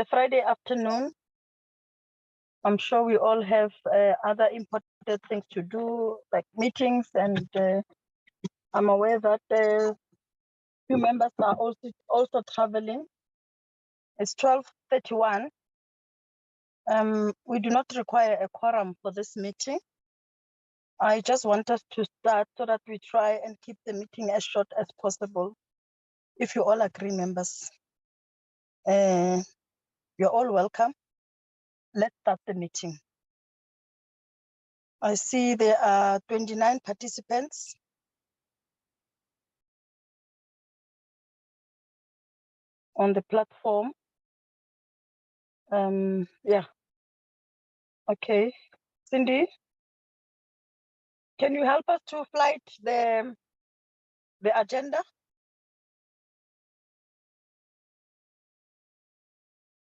a Friday afternoon. I'm sure we all have other important things to do, like meetings, and I'm aware that few members are also traveling. It's 12:31. We do not require a quorum for this meeting. I just want us to start so that we try and keep the meeting as short as possible. If you all agree, members, you're all welcome. Let's start the meeting. I see there are 29 participants. On the platform. Yeah. Okay. Cindy, can you help us to flight the agenda?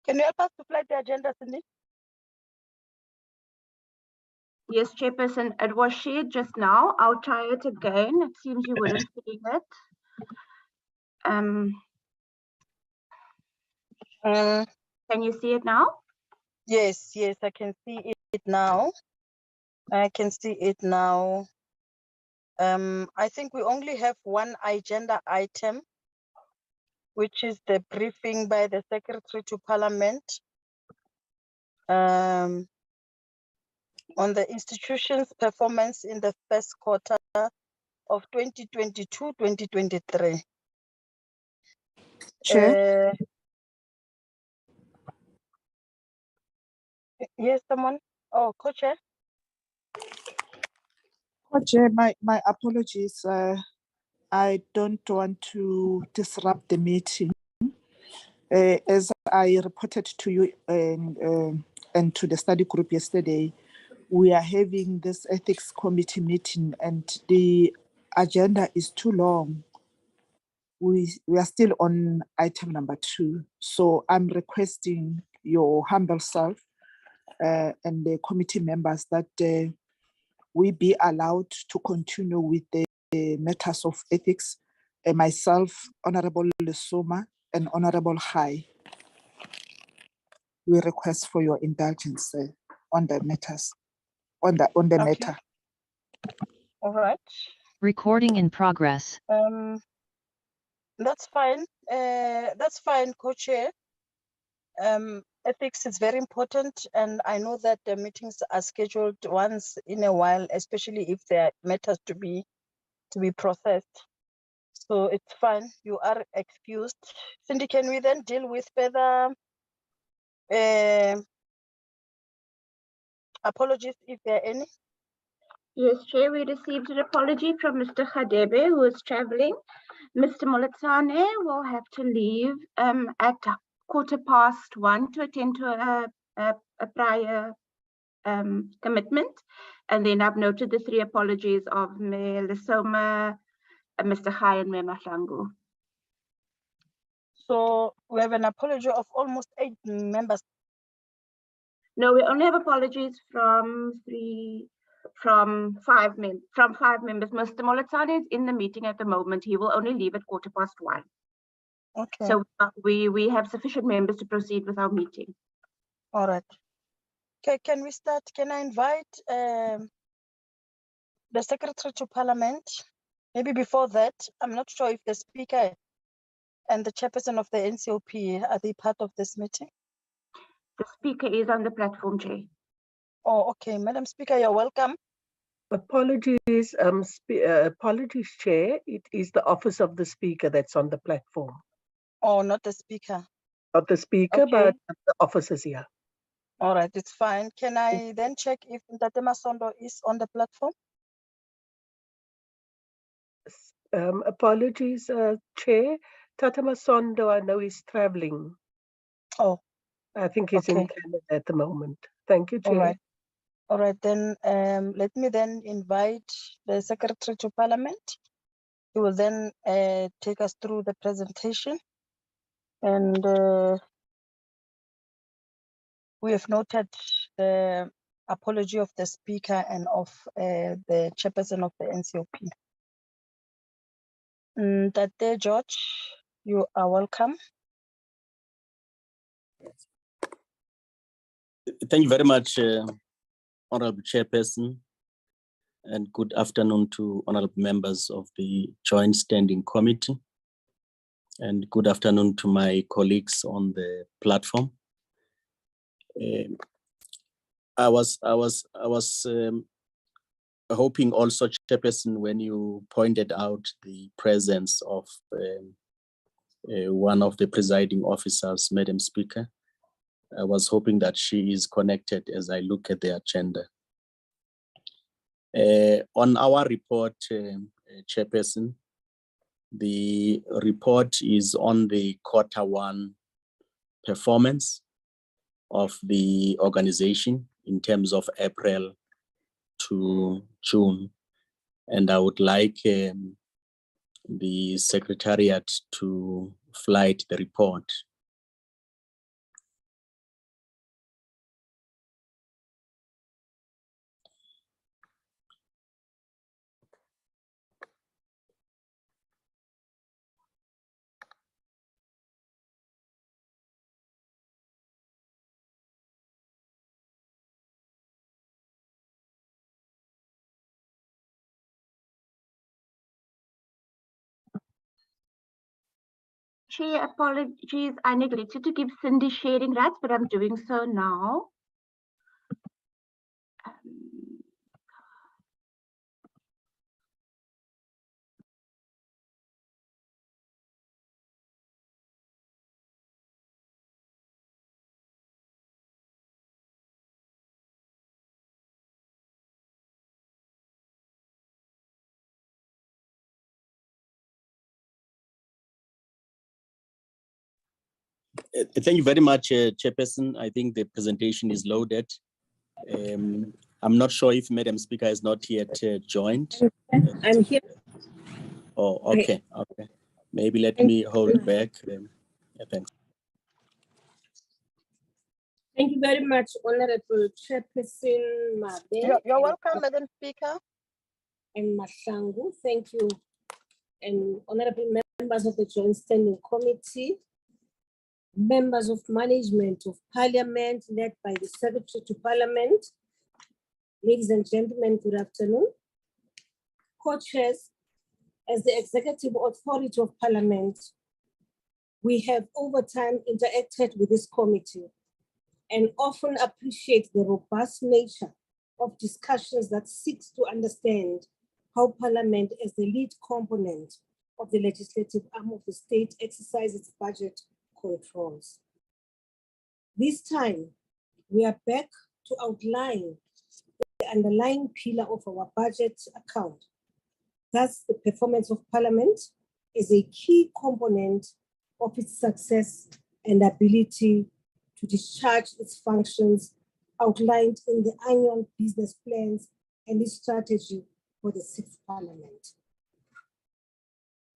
Can you help us to flight the agenda, Cindy? Yes, Chairperson, it was shared just now. I'll try it again. It seems you weren't seeing it. Can you see it now? Yes, I can see it now. I can see it now. I think we only have one agenda item, which is the briefing by the Secretary to Parliament on the institution's performance in the first quarter of 2022-2023. Chair? Yes, someone? Oh, co-chair? Co-chair, my apologies. I don't want to disrupt the meeting. As I reported to you and to the study group yesterday, we are having this ethics committee meeting and the agenda is too long. We are still on item number 2. So I'm requesting your humble self and the committee members that we be allowed to continue with the matters of ethics. Myself, Honorable Lesoma, and Honorable Hai. We request for your indulgence on the matters, on the Okay. matter. All right. Recording in progress. That's fine. That's fine, co-chair. Ethics is very important, and I know that the meetings are scheduled once in a while, especially if there are matters to be processed. So it's fine. You are excused. Cindy, can we then deal with further apologies if there are any? Yes, Chair, we received an apology from Mr. Khadebe, who is traveling. Mr. Moletsane will have to leave at 1:15 to attend to a prior commitment. And then I've noted the 3 apologies of Mayor Lesoma, Mr. Khai, and Mayor Mahlangu. So we have an apology of almost 8 members. No, we only have apologies from 5 members. Mr. Moletsane is in the meeting at the moment. He will only leave at 1:15. Okay. So we have sufficient members to proceed with our meeting. All right. Okay, can we start? Can I invite the Secretary to Parliament? Maybe before that, I'm not sure if the Speaker and the Chairperson of the NCOP, are they part of this meeting? The Speaker is on the platform, Chair. Oh, okay. Madam Speaker, you're welcome. Apologies, apologies, Chair. It is the office of the Speaker that's on the platform. Oh, not the Speaker. Not the Speaker, Okay. but the officers here. All right, it's fine. Can I then check if Ntate Masondo is on the platform? Apologies, Chair. Tata Masondo, I know he's traveling. Oh, I think he's in okay. Canada at the moment. Thank you, Chair. All right. All right, then let me then invite the Secretary to Parliament. He will then take us through the presentation. And we have noted the apology of the Speaker and of the Chairperson of the NCOP. Tate George, you are welcome. Thank you very much, Honorable Chairperson, and good afternoon to honorable members of the Joint Standing Committee, and good afternoon to my colleagues on the platform. I was hoping also, Chairperson, when you pointed out the presence of one of the presiding officers, Madam Speaker, I was hoping that she is connected as I look at the agenda. On our report, Chairperson, the report is on the Q1 performance of the organization in terms of April to June. And I would like the Secretariat to flight the report. Chair, apologies, I neglected to give Cindy sharing rights, but I'm doing so now. Thank you very much, Chairperson. I think the presentation is loaded. I'm not sure if Madam Speaker has not yet joined. I'm here. Oh, okay, okay. Maybe let me hold back. Yeah, thanks. Thank you very much, Honorable Chairperson Mabe. You're welcome, Madam Speaker. And Mashangu. Thank you. And honorable members of the Joint Standing Committee, members of management of Parliament led by the Secretary to Parliament, ladies and gentlemen, good afternoon. Co-chairs, as the Executive Authority of Parliament, we have over time interacted with this committee and often appreciate the robust nature of discussions that seeks to understand how Parliament as the lead component of the legislative arm of the state exercises its budget controls. This time, we are back to outline the underlying pillar of our budget account. Thus, the performance of Parliament is a key component of its success and ability to discharge its functions outlined in the annual business plans and its strategy for the 6th Parliament.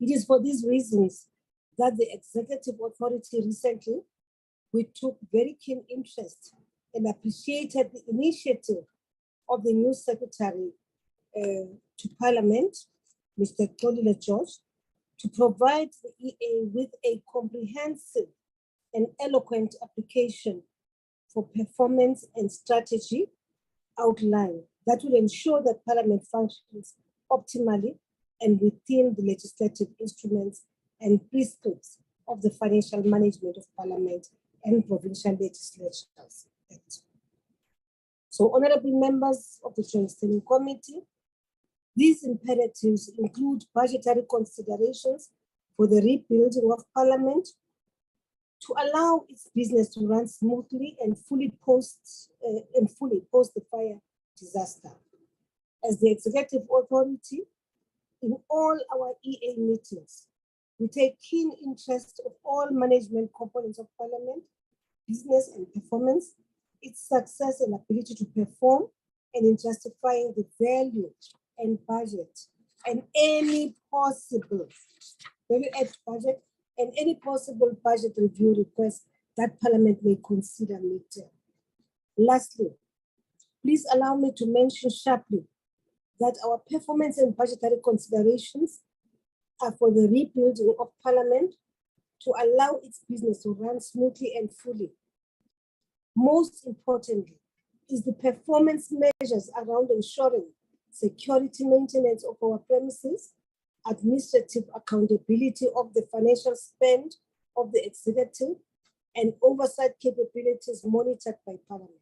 It is for these reasons that the Executive Authority recently, we took very keen interest and appreciated the initiative of the new Secretary to Parliament, Mr. Xolile George, to provide the EA with a comprehensive and eloquent application for performance and strategy outline that will ensure that Parliament functions optimally and within the legislative instruments and prescripts of the Financial Management of Parliament and Provincial Legislatures Act. So, honorable members of the Joint Standing Committee, these imperatives include budgetary considerations for the rebuilding of Parliament to allow its business to run smoothly and fully post the fire disaster. As the Executive Authority, in all our EA meetings, we take keen interest of all management components of Parliament, business and performance, its success and ability to perform, and in justifying the value and budget and any possible budget and any possible budget review requests that Parliament may consider midterm. Lastly, please allow me to mention sharply that our performance and budgetary considerations are for the rebuilding of Parliament to allow its business to run smoothly and fully. most importantly, is the performance measures around ensuring security maintenance of our premises, administrative accountability of the financial spend of the executive, and oversight capabilities monitored by Parliament.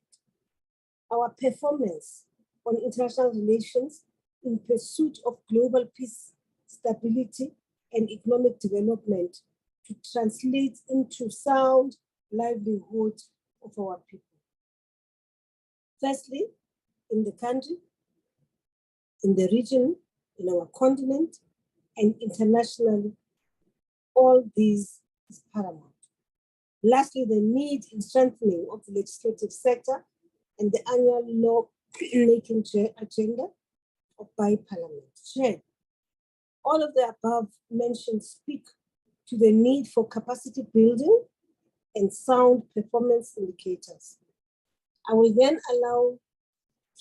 Our performance on international relations in pursuit of global peace, stability, and economic development to translate into sound livelihood of our people. Firstly, in the country, in the region, in our continent, and internationally, all these is paramount. Lastly, the need in strengthening of the legislative sector and the annual law-making agenda by Parliament. Chair, all of the above mentioned speak to the need for capacity building and sound performance indicators. I will then allow,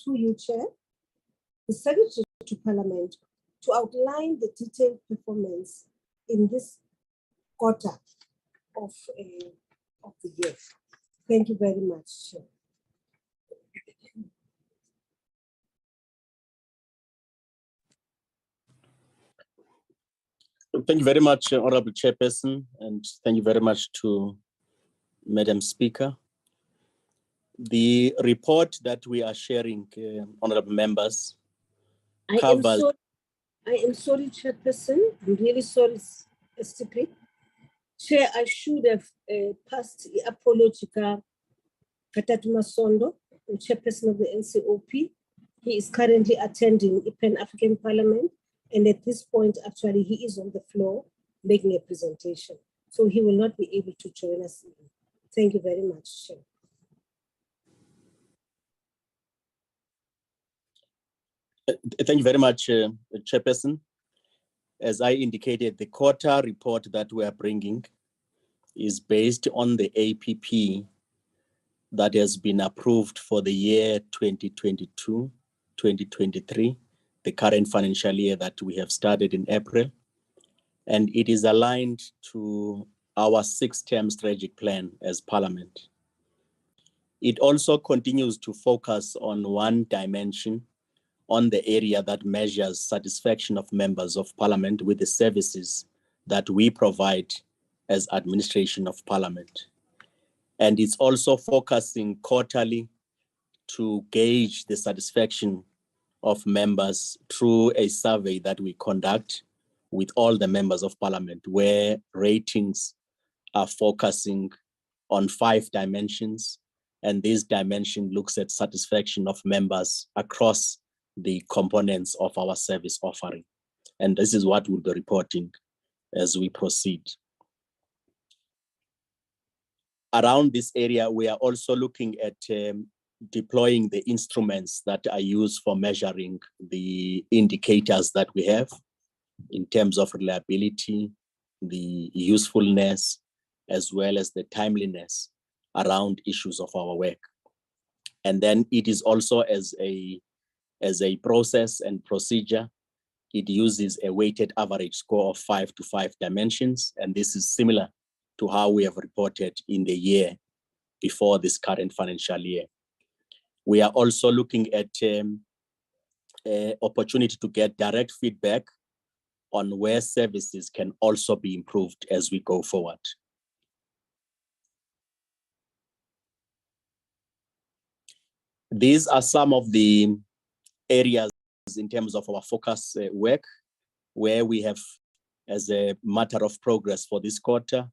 through you, Chair, the Secretary to Parliament to outline the detailed performance in this quarter of the year. Thank you very much, Chair. Thank you very much, Honorable Chairperson, and thank you very much to Madam Speaker. The report that we are sharing, honorable members, covers. I am sorry, Chairperson. I'm really sorry, STP. Chair, I should have passed the apology to Katatu Masondo, the Chairperson of the NCOP. He is currently attending the Pan-African Parliament, and at this point, actually, he is on the floor making a presentation. So he will not be able to join us. Thank you very much, Chair. Thank you very much, Chairperson. As I indicated, the quarter report that we are bringing is based on the APP that has been approved for the year 2022-2023, the current financial year that we have started in April. And it is aligned to our 6-term strategic plan as Parliament. It also continues to focus on one dimension on the area that measures satisfaction of members of Parliament with the services that we provide as administration of Parliament. And it's also focusing quarterly to gauge the satisfaction of members through a survey that we conduct with all the members of Parliament, where ratings are focusing on 5 dimensions. And this dimension looks at satisfaction of members across the components of our service offering. And this is what we'll be reporting as we proceed. Around this area, we are also looking at deploying the instruments that are used for measuring the indicators that we have in terms of reliability, the usefulness, as well as the timeliness around issues of our work. And then it is also as a process and procedure, it uses a weighted average score of 5 to 5 dimensions. And this is similar to how we have reported in the year before this current financial year. We are also looking at opportunity to get direct feedback on where services can also be improved as we go forward. These are some of the areas in terms of our focus work, where we have, as a matter of progress for this quarter,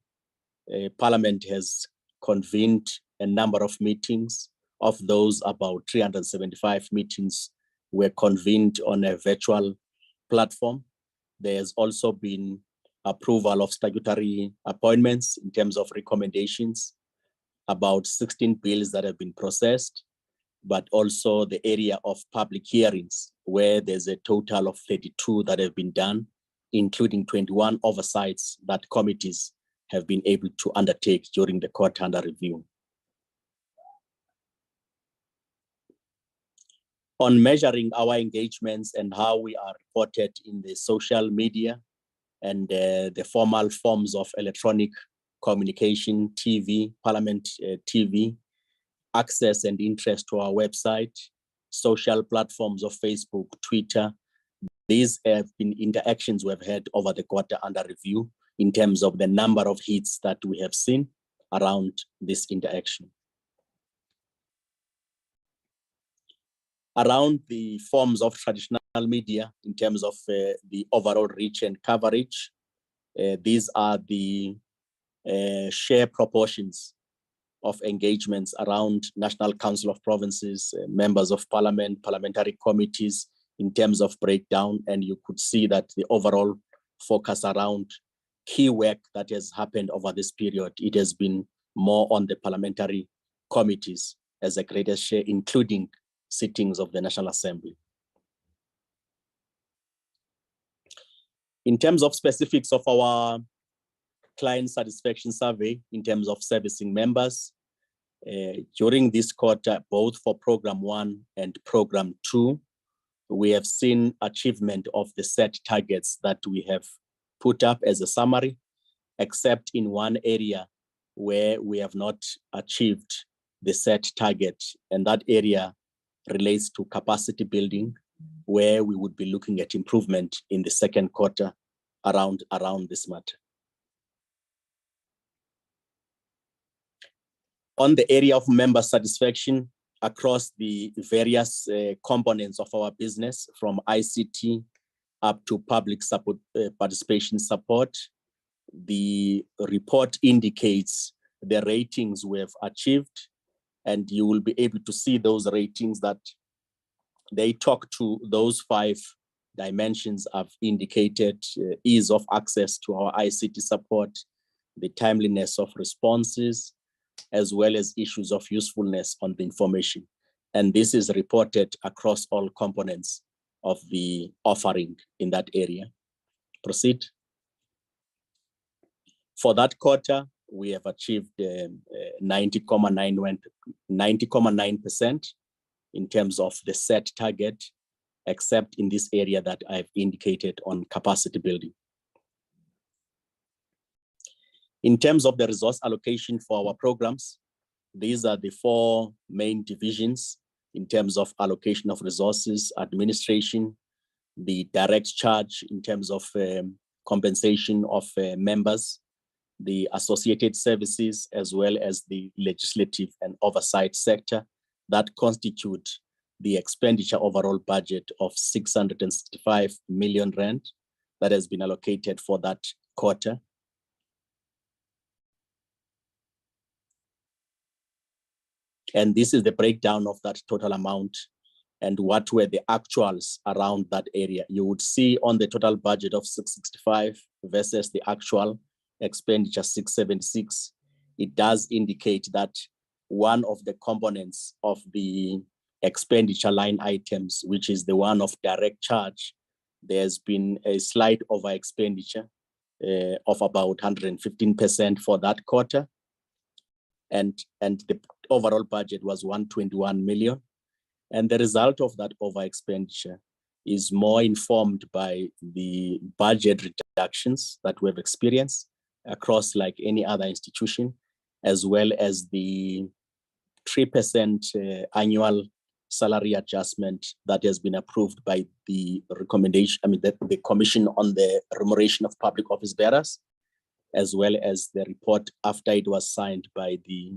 Parliament has convened a number of meetings. Of those, about 375 meetings were convened on a virtual platform. There's also been approval of statutory appointments in terms of recommendations, about 16 bills that have been processed, but also the area of public hearings, where there's a total of 32 that have been done, including 21 oversights that committees have been able to undertake during the quarter under review. On measuring our engagements and how we are reported in the social media and the formal forms of electronic communication, TV, Parliament TV, access and interest to our website, social platforms of Facebook, Twitter. These have been interactions we've had over the quarter under review in terms of the number of hits that we have seen around this interaction. Around the forms of traditional media in terms of the overall reach and coverage, these are the share proportions of engagements around National Council of Provinces, members of parliament, parliamentary committees in terms of breakdown. And you could see that the overall focus around key work that has happened over this period, it has been more on the parliamentary committees as a greater share, including sittings of the National Assembly. In terms of specifics of our client satisfaction survey, in terms of servicing members, during this quarter, both for Program 1 and Program 2, we have seen achievement of the set targets that we have put up as a summary, except in one area where we have not achieved the set target, and that area relates to capacity building, where we would be looking at improvement in the second quarter around this matter. On the area of member satisfaction across the various components of our business, from ICT up to public support, participation support, the report indicates the ratings we have achieved, and you will be able to see those ratings that they talk to those 5 dimensions I've indicated: ease of access to our ICT support, the timeliness of responses, as well as issues of usefulness on the information. And this is reported across all components of the offering in that area. Proceed. For that quarter, we have achieved 90.9% in terms of the set target, except in this area that I've indicated on capacity building. In terms of the resource allocation for our programs, these are the 4 main divisions in terms of allocation of resources: administration, the direct charge in terms of compensation of members, the associated services, as well as the legislative and oversight sector, that constitute the expenditure overall budget of 665 million rand that has been allocated for that quarter. And this is the breakdown of that total amount and what were the actuals around that area. You would see on the total budget of 665 versus the actual expenditure 676, it does indicate that one of the components of the expenditure line items, which is the one of direct charge, there's been a slight over expenditure of about 115% for that quarter. And the overall budget was 121 million. And the result of that over expenditure is more informed by the budget reductions that we've experienced across like any other institution, as well as the 3% annual salary adjustment that has been approved by the recommendation, the Commission on the Remuneration of Public Office Bearers, as well as the report after it was signed by the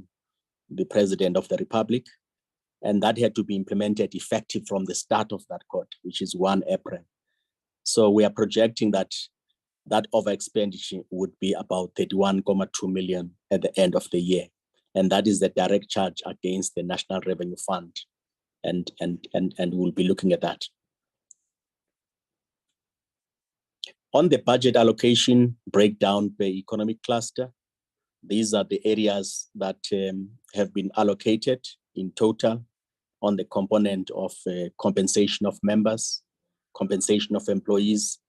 President of the Republic. And that had to be implemented effective from the start of that quarter, which is 1 April. So we are projecting that over expenditure would be about 31.2 million at the end of the year. And that is the direct charge against the National Revenue Fund. And we'll be looking at that. On the budget allocation breakdown per economic cluster, these are the areas that have been allocated in total on the component of compensation of members, compensation of employees,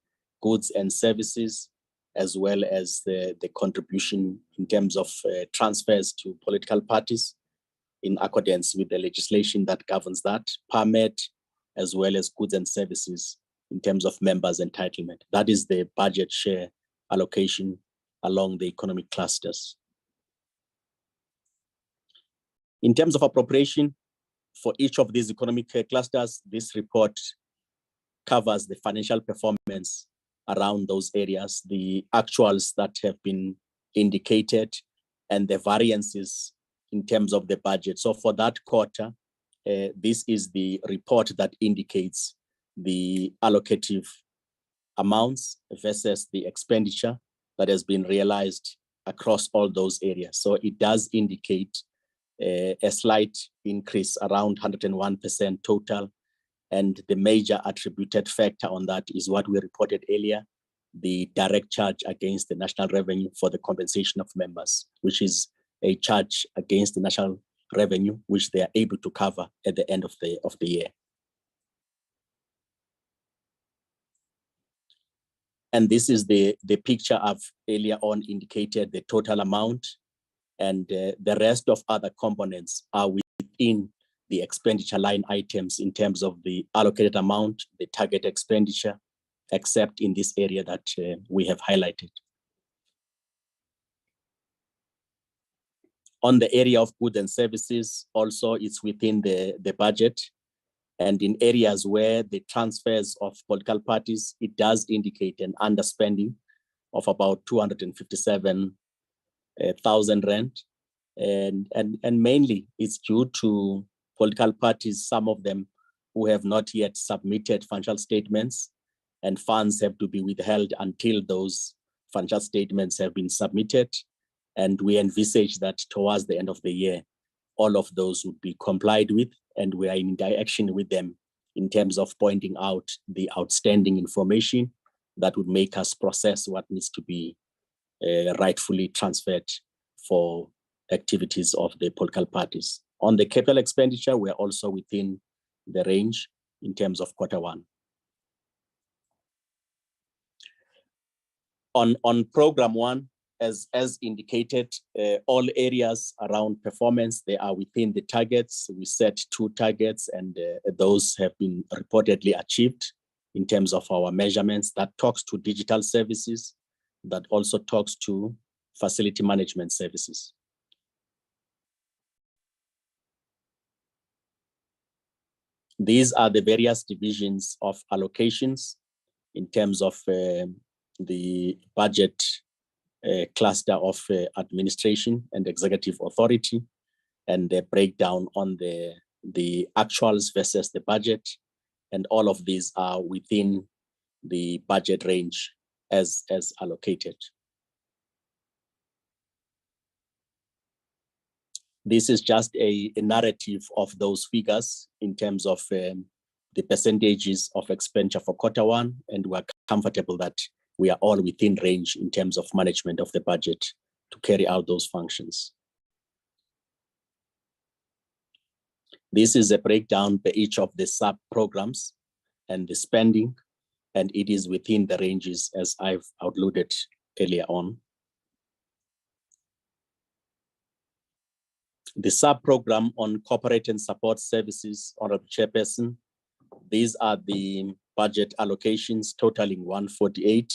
goods and services, as well as the contribution in terms of transfers to political parties in accordance with the legislation that governs that, permit, as well as goods and services in terms of members' entitlement. That is the budget share allocation along the economic clusters. In terms of appropriation for each of these economic clusters, this report covers the financial performance around those areas, the actuals that have been indicated, and the variances in terms of the budget. So for that quarter, this is the report that indicates the allocative amounts versus the expenditure that has been realized across all those areas. So it does indicate a slight increase around 101% total. And the major attributed factor on that is what we reported earlier, the direct charge against the national revenue for the compensation of members, which is a charge against the national revenue, which they are able to cover at the end of the year. And this is the picture I've earlier on indicated, the total amount, and the rest of other components are within the expenditure line items in terms of the allocated amount, the target expenditure, except in this area that we have highlighted. On the area of goods and services, also it's within the budget. And in areas where the transfers of political parties, it does indicate an underspending of about 257,000 rand. And mainly it's due to political parties, some of them who have not yet submitted financial statements, and funds have to be withheld until those financial statements have been submitted. And we envisage that towards the end of the year, all of those would be complied with, and we are in interaction with them in terms of pointing out the outstanding information that would make us process what needs to be rightfully transferred for activities of the political parties. On the capital expenditure, we're also within the range in terms of Q1. On program 1, as indicated, all areas around performance, they are within the targets. We set 2 targets, and those have been reportedly achieved in terms of our measurements. That talks to digital services, that also talks to facility management services. These are the various divisions of allocations in terms of the budget cluster of administration and executive authority, and the breakdown on the actuals versus the budget. And all of these are within the budget range as allocated. This is just a narrative of those figures in terms of the percentages of expenditure for Q1, and we're comfortable that we are all within range in terms of management of the budget to carry out those functions. This is a breakdown by each of the sub-programs and the spending, and it is within the ranges as I've outlined earlier on. The sub-program on corporate and support services, Honorable Chairperson, these are the budget allocations totaling 148,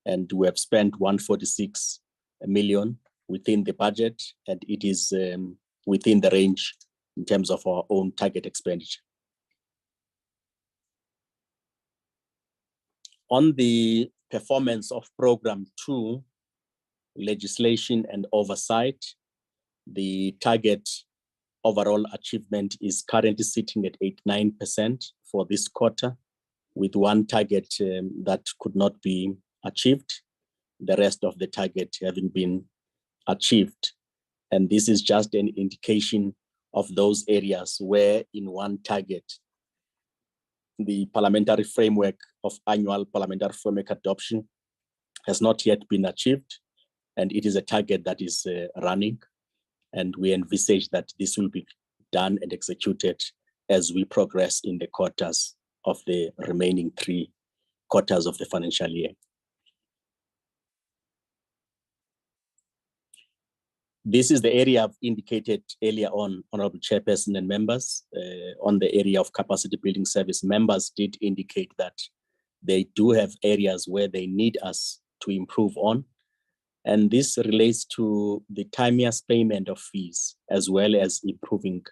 and we have spent 146 million within the budget, and it is within the range in terms of our own target expenditure. On the performance of program 2, legislation and oversight, the target overall achievement is currently sitting at 89% for this quarter, with 1 target that could not be achieved, the rest of the target having been achieved. And this is just an indication of those areas where in 1 target, the parliamentary framework of annual parliamentary framework adoption has not yet been achieved, and it is a target that is running. And we envisage that this will be done and executed as we progress in the quarters of the remaining 3 quarters of the financial year. This is the area I've indicated earlier on, Honorable Chairperson and members, on the area of capacity building service. Members did indicate that they do have areas where they need us to improve on. And this relates to the timeous payment of fees, as well as improving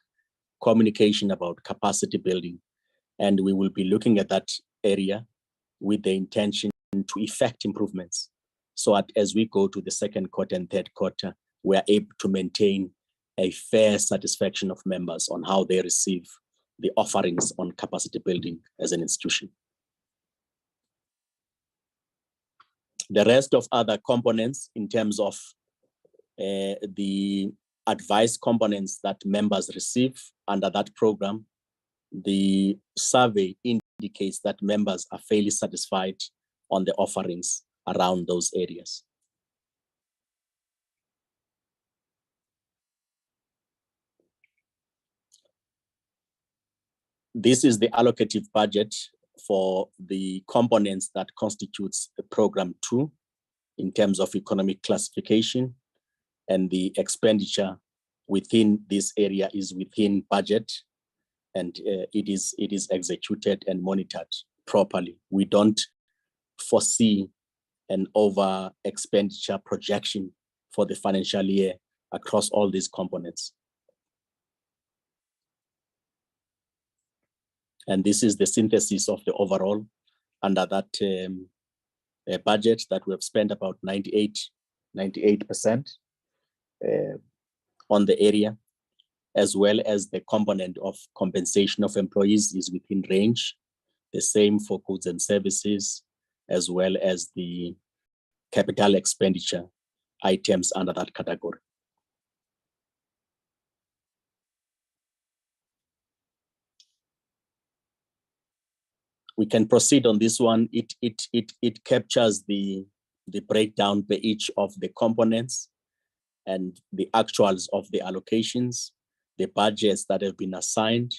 communication about capacity building. And we will be looking at that area with the intention to effect improvements, so that as we go to the second quarter and third quarter, we are able to maintain a fair satisfaction of members on how they receive the offerings on capacity building as an institution. The rest of other components in terms of the advice components that members receive under that program, the survey indicates that members are fairly satisfied on the offerings around those areas. This is the allocative budget for the components that constitutes the program 2 in terms of economic classification, and the expenditure within this area is within budget, and it is executed and monitored properly. We don't foresee an over expenditure projection for the financial year across all these components. And this is the synthesis of the overall under that budget that we have spent about 98% on the area, as well as the component of compensation of employees is within range. The same for goods and services, as well as the capital expenditure items under that category. We can proceed on this one. It captures the breakdown by each of the components and the actuals of the allocations, the budgets that have been assigned,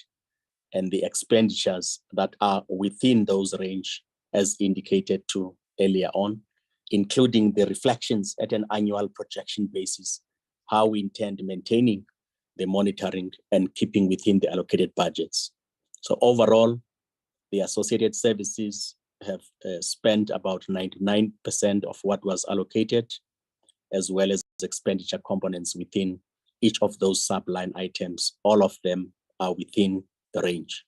and the expenditures that are within those range as indicated to earlier on, including the reflections at an annual projection basis, how we intend maintaining the monitoring and keeping within the allocated budgets. So overall, the associated services have spent about 99% of what was allocated, as well as expenditure components within each of those sub-line items. All of them are within the range.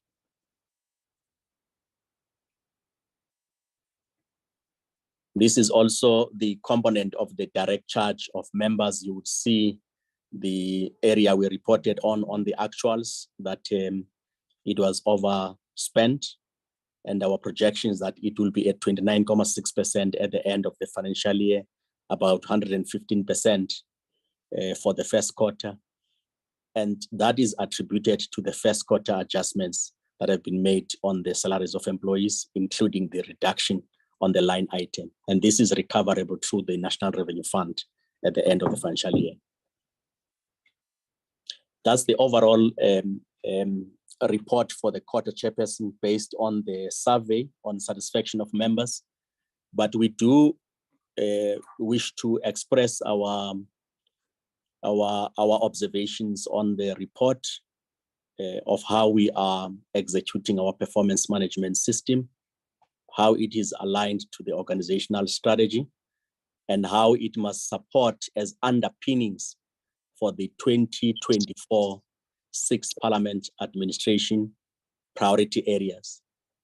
This is also the component of the direct charge of members. You would see the area we reported on the actuals that it was overspent, and our projections that it will be at 29.6% at the end of the financial year, about 115% for the first quarter. And that is attributed to the first quarter adjustments that have been made on the salaries of employees, including the reduction on the line item. And this is recoverable through the National Revenue Fund at the end of the financial year. That's the overall report for the quarter, Chairperson, based on the survey on satisfaction of members. But we do wish to express our observations on the report of how we are executing our performance management system, how it is aligned to the organizational strategy, and how it must support as underpinnings for the 2024 6th Parliament Administration priority areas.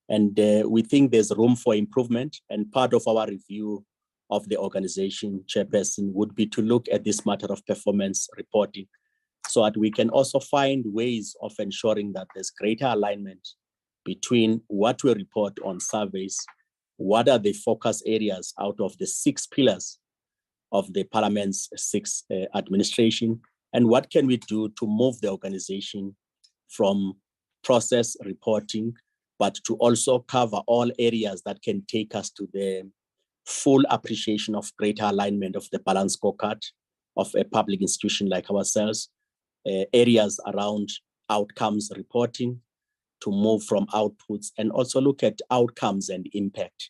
And we think there's room for improvement, and part of our review of the organization, Chairperson, would be to look at this matter of performance reporting so that we can also find ways of ensuring that there's greater alignment between what we report on surveys, what are the focus areas out of the 6 pillars of the Parliament's 6th administration, and what can we do to move the organization from process reporting, but to also cover all areas that can take us to the full appreciation of greater alignment of the balance scorecard of a public institution like ourselves, areas around outcomes reporting, to move from outputs and also look at outcomes and impact.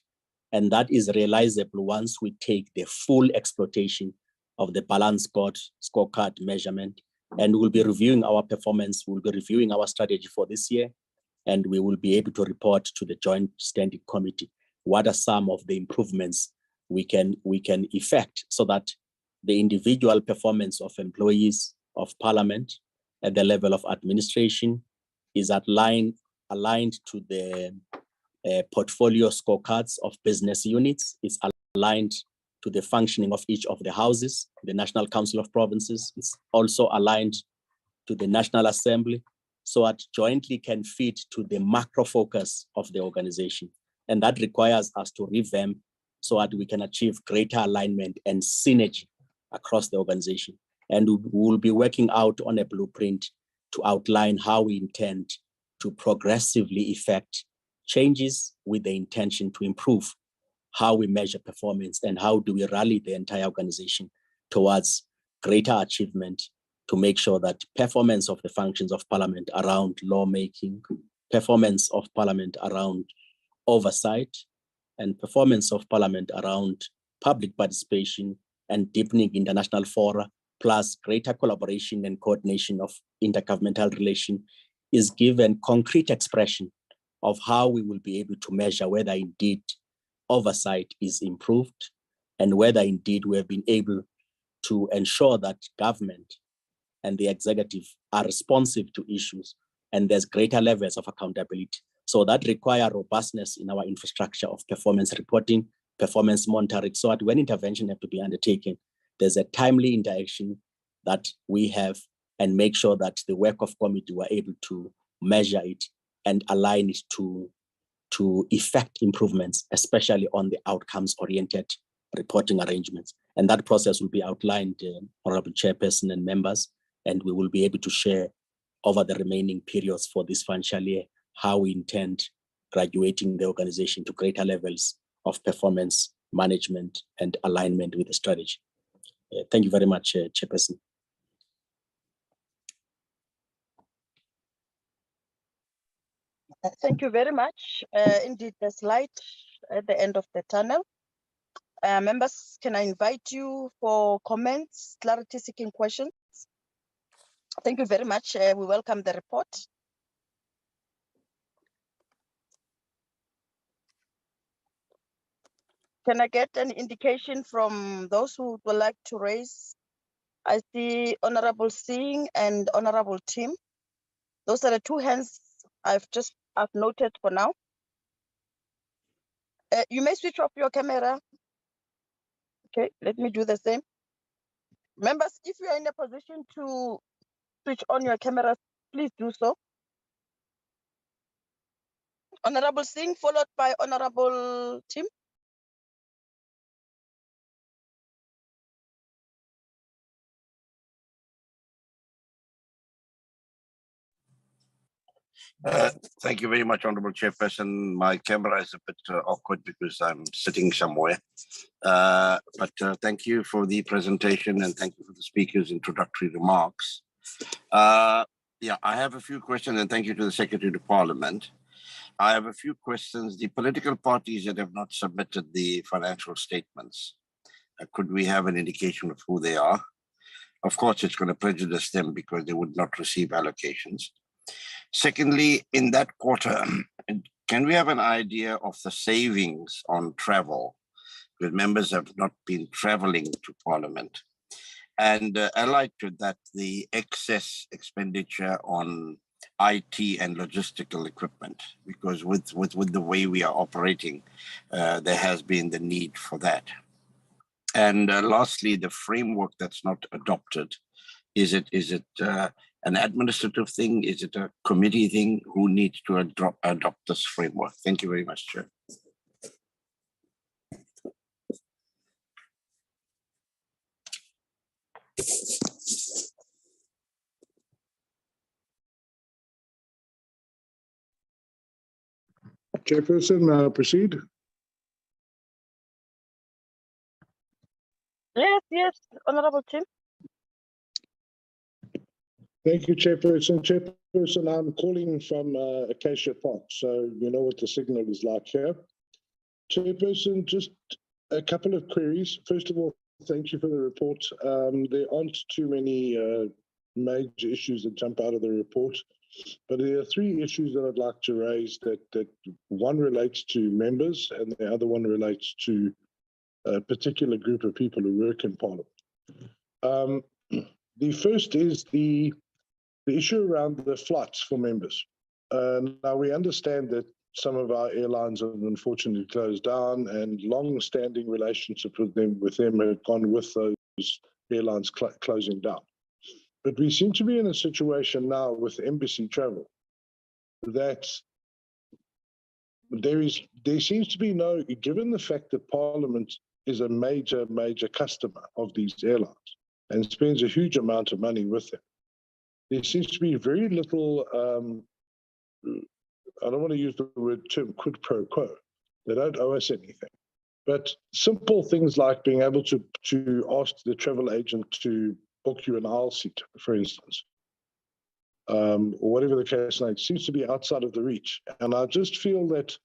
And that is realizable once we take the full exploitation of the balance scorecard measurement. And we'll be reviewing our performance, we'll be reviewing our strategy for this year, and we will be able to report to the Joint Standing Committee what are some of the improvements we can effect so that the individual performance of employees of Parliament at the level of administration is aligned to the portfolio scorecards of business units. It's aligned to the functioning of each of the houses, the National Council of Provinces. It's also aligned to the National Assembly, so it jointly can feed to the macro focus of the organization. And that requires us to revamp so that we can achieve greater alignment and synergy across the organization. And we will be working out on a blueprint to outline how we intend to progressively effect changes with the intention to improve how we measure performance and how do we rally the entire organization towards greater achievement to make sure that performance of the functions of Parliament around lawmaking, performance of Parliament around oversight, and performance of Parliament around public participation and deepening international fora, plus greater collaboration and coordination of intergovernmental relation, is given concrete expression of how we will be able to measure whether indeed oversight is improved and whether indeed we have been able to ensure that government and the executive are responsive to issues and there's greater levels of accountability. So that require robustness in our infrastructure of performance reporting, performance monitoring, so that when intervention have to be undertaken, there's a timely interaction that we have and make sure that the work of committee were able to measure it and align it to effect improvements, especially on the outcomes-oriented reporting arrangements. And that process will be outlined, Honorable Chairperson and members, and we will be able to share over the remaining periods for this financial year how we intend graduating the organization to greater levels of performance management and alignment with the strategy. Thank you very much, Chairperson. Thank you very much. Indeed, there's light at the end of the tunnel. Members, can I invite you for comments, clarity-seeking questions? Thank you very much. We welcome the report. Can I get an indication from those who would like to raise? I see Honorable Singh and Honorable Tim. Those are the two hands I've noted for now. You may switch off your camera. Okay, let me do the same. Members, if you are in a position to switch on your camera, please do so. Honorable Singh, followed by Honorable Tim. Thank you very much, Honorable Chairperson. My camera is a bit awkward because I'm sitting somewhere. Thank you for the presentation and thank you for the speaker's introductory remarks. Yeah, I have a few questions and thank you to the Secretary of Parliament. I have a few questions. The political parties that have not submitted the financial statements, could we have an indication of who they are? Of course, it's going to prejudice them because they would not receive allocations. Secondly, in that quarter, can we have an idea of the savings on travel? Because members have not been traveling to Parliament. And allied to that, the excess expenditure on IT and logistical equipment, because with the way we are operating, there has been the need for that. And lastly, the framework that's not adopted, is it an administrative thing? Is it a committee thing? Who needs to adopt this framework? Thank you very much, Chair. Chairperson, proceed. Yes, Honorable Tim. Thank you, Chairperson. Chairperson, I'm calling from Acacia Park, so you know what the signal is like here. Chairperson, just a couple of queries. First of all, thank you for the report. There aren't too many major issues that jump out of the report, but there are three issues that I'd like to raise. That one relates to members and the other one relates to a particular group of people who work in Parliament. The first is the issue around the flights for members. Now, we understand that some of our airlines have unfortunately closed down, and long-standing relationships with them have gone with those airlines closing down. But we seem to be in a situation now with embassy travel that there seems to be no, given the fact that Parliament is a major customer of these airlines and spends a huge amount of money with them, there seems to be very little, I don't want to use the term quid pro quo. They don't owe us anything. But simple things like being able to ask the travel agent to book you an aisle seat, for instance, or whatever the case may be, seems to be outside of the reach. And I just feel that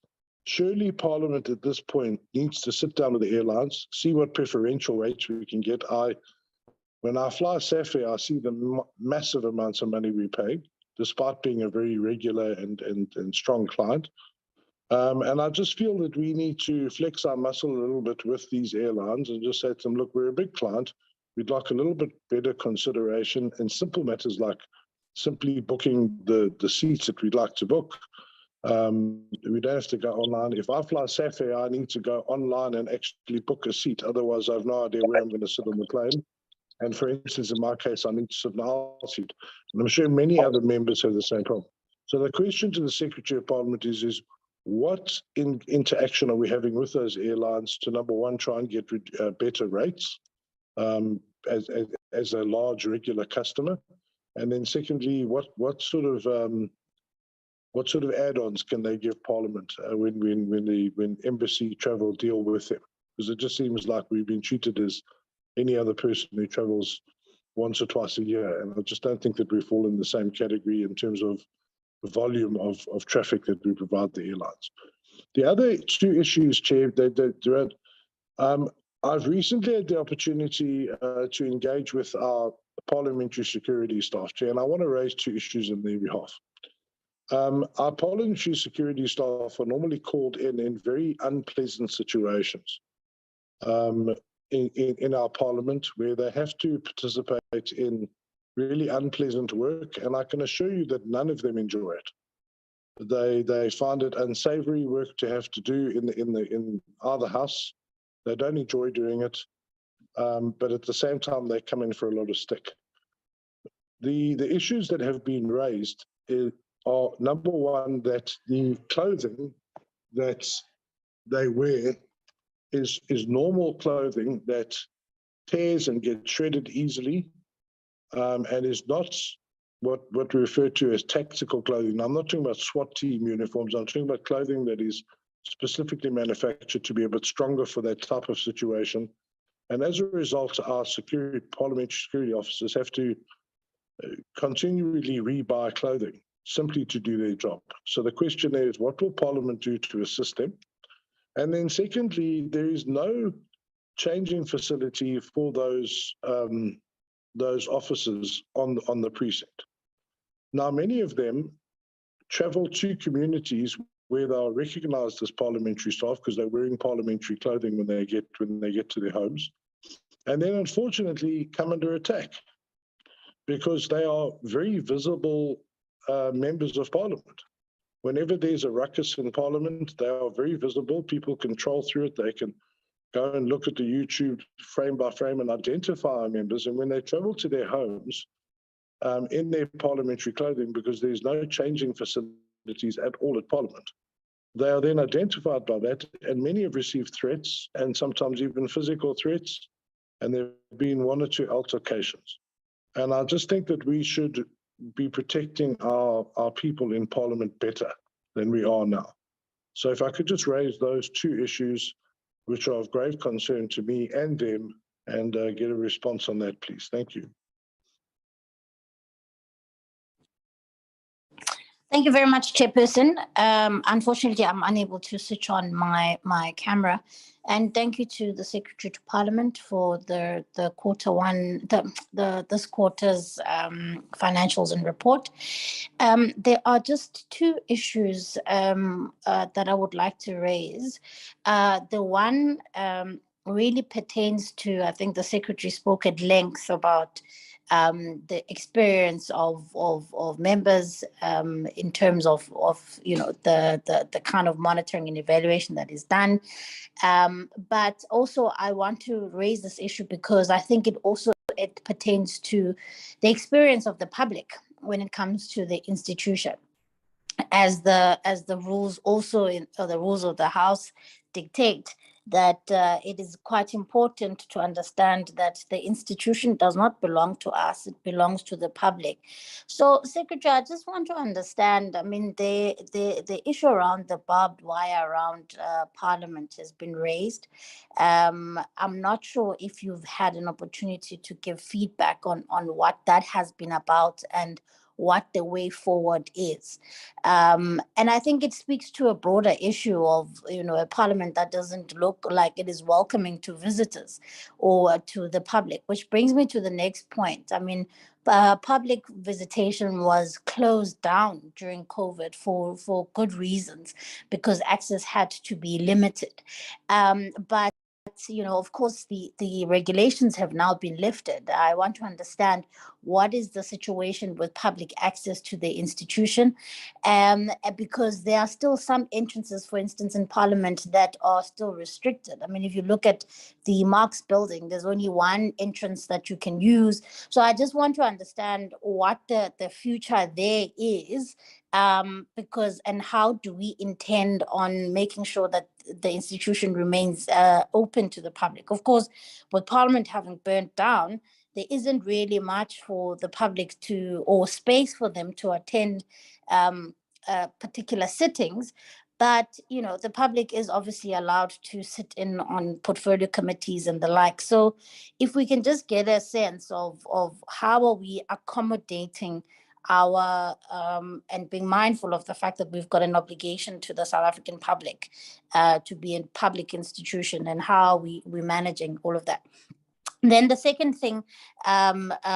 surely Parliament at this point needs to sit down with the airlines, see what preferential rates we can get. When I fly Safair, I see the massive amounts of money we pay, despite being a very regular and strong client. And I just feel that we need to flex our muscle a little bit with these airlines and just say to them, look, we're a big client. We'd like a little bit better consideration in simple matters like simply booking the seats that we'd like to book. We don't have to go online. If I fly Safair, I need to go online and actually book a seat. Otherwise, I have no idea where I'm going to sit on the plane. And for instance, in my case, I need to sit in an aisle seat. And I'm sure many other members have the same problem. So the question to the Secretary of Parliament is what interaction are we having with those airlines to, number one, try and get better rates as a large regular customer, and then secondly, what sort of add-ons can they give Parliament when embassy travel deal with them? Because it just seems like we've been treated as any other person who travels once or twice a year, and I just don't think that we fall in the same category in terms of the volume of traffic that we provide the airlines. The other two issues, Chair, I've recently had the opportunity to engage with our Parliamentary Security staff, Chair, and I want to raise two issues on their behalf. Our Parliamentary Security staff are normally called in very unpleasant situations in our Parliament, where they have to participate in really unpleasant work, and I can assure you that none of them enjoy it. They find it unsavory work to have to do in either house. They don't enjoy doing it, but at the same time, they come in for a lot of stick. The issues that have been raised are, number one, that the clothing that they wear is normal clothing that tears and gets shredded easily, and is not what we refer to as tactical clothing. Now, I'm not talking about SWAT team uniforms. I'm talking about clothing that is specifically manufactured to be a bit stronger for that type of situation. And as a result, our parliamentary security officers have to continually rebuy clothing simply to do their job. So the question there is, what will Parliament do to assist them? And then secondly, there is no changing facility for those officers on the precinct. Now, many of them travel to communities where they are recognized as parliamentary staff because they're wearing parliamentary clothing when they get to their homes, and then unfortunately come under attack because they are very visible members of Parliament. Whenever there's a ruckus in Parliament, they are very visible. People can troll through it. They can go and look at the YouTube frame by frame and identify our members. And when they travel to their homes in their parliamentary clothing, because there's no changing facilities at all at Parliament, they are then identified by that. And many have received threats and sometimes even physical threats. And there have been one or two altercations. And I just think that we should be protecting our people in Parliament better than we are now. So if I could just raise those two issues, which are of grave concern to me and them, and get a response on that, please. Thank you. Thank you very much, Chairperson. Unfortunately, I'm unable to switch on my camera. And thank you to the Secretary to Parliament for the quarter one, this quarter's financials and report. There are just two issues that I would like to raise. The one really pertains to, I think the Secretary spoke at length about the experience of members in terms of the kind of monitoring and evaluation that is done. But also I want to raise this issue because I think it pertains to the experience of the public when it comes to the institution. As the rules also or the rules of the House dictate, that it is quite important to understand that the institution does not belong to us, it belongs to the public. So, Secretary, I just want to understand, I mean, the issue around the barbed wire around Parliament has been raised. I'm not sure if you've had an opportunity to give feedback on what that has been about and what the way forward is. And I think it speaks to a broader issue of, a parliament that doesn't look like it is welcoming to visitors or to the public, which brings me to the next point. I mean, public visitation was closed down during COVID for good reasons, because access had to be limited. But of course, the regulations have now been lifted. I want to understand what is the situation with public access to the institution, because there are still some entrances, for instance, in Parliament that are still restricted. I mean, if you look at the Marx building, there's only one entrance that you can use. So I just want to understand what the future there is, because, and how do we intend on making sure that the institution remains open to the public. Of course, with Parliament having burnt down, there isn't really much for the public or space for them to attend particular sittings. But, the public is obviously allowed to sit in on portfolio committees and the like. So if we can just get a sense of how are we accommodating our and being mindful of the fact that we've got an obligation to the South African public to be a public institution, and how we're managing all of that. Then the second thing,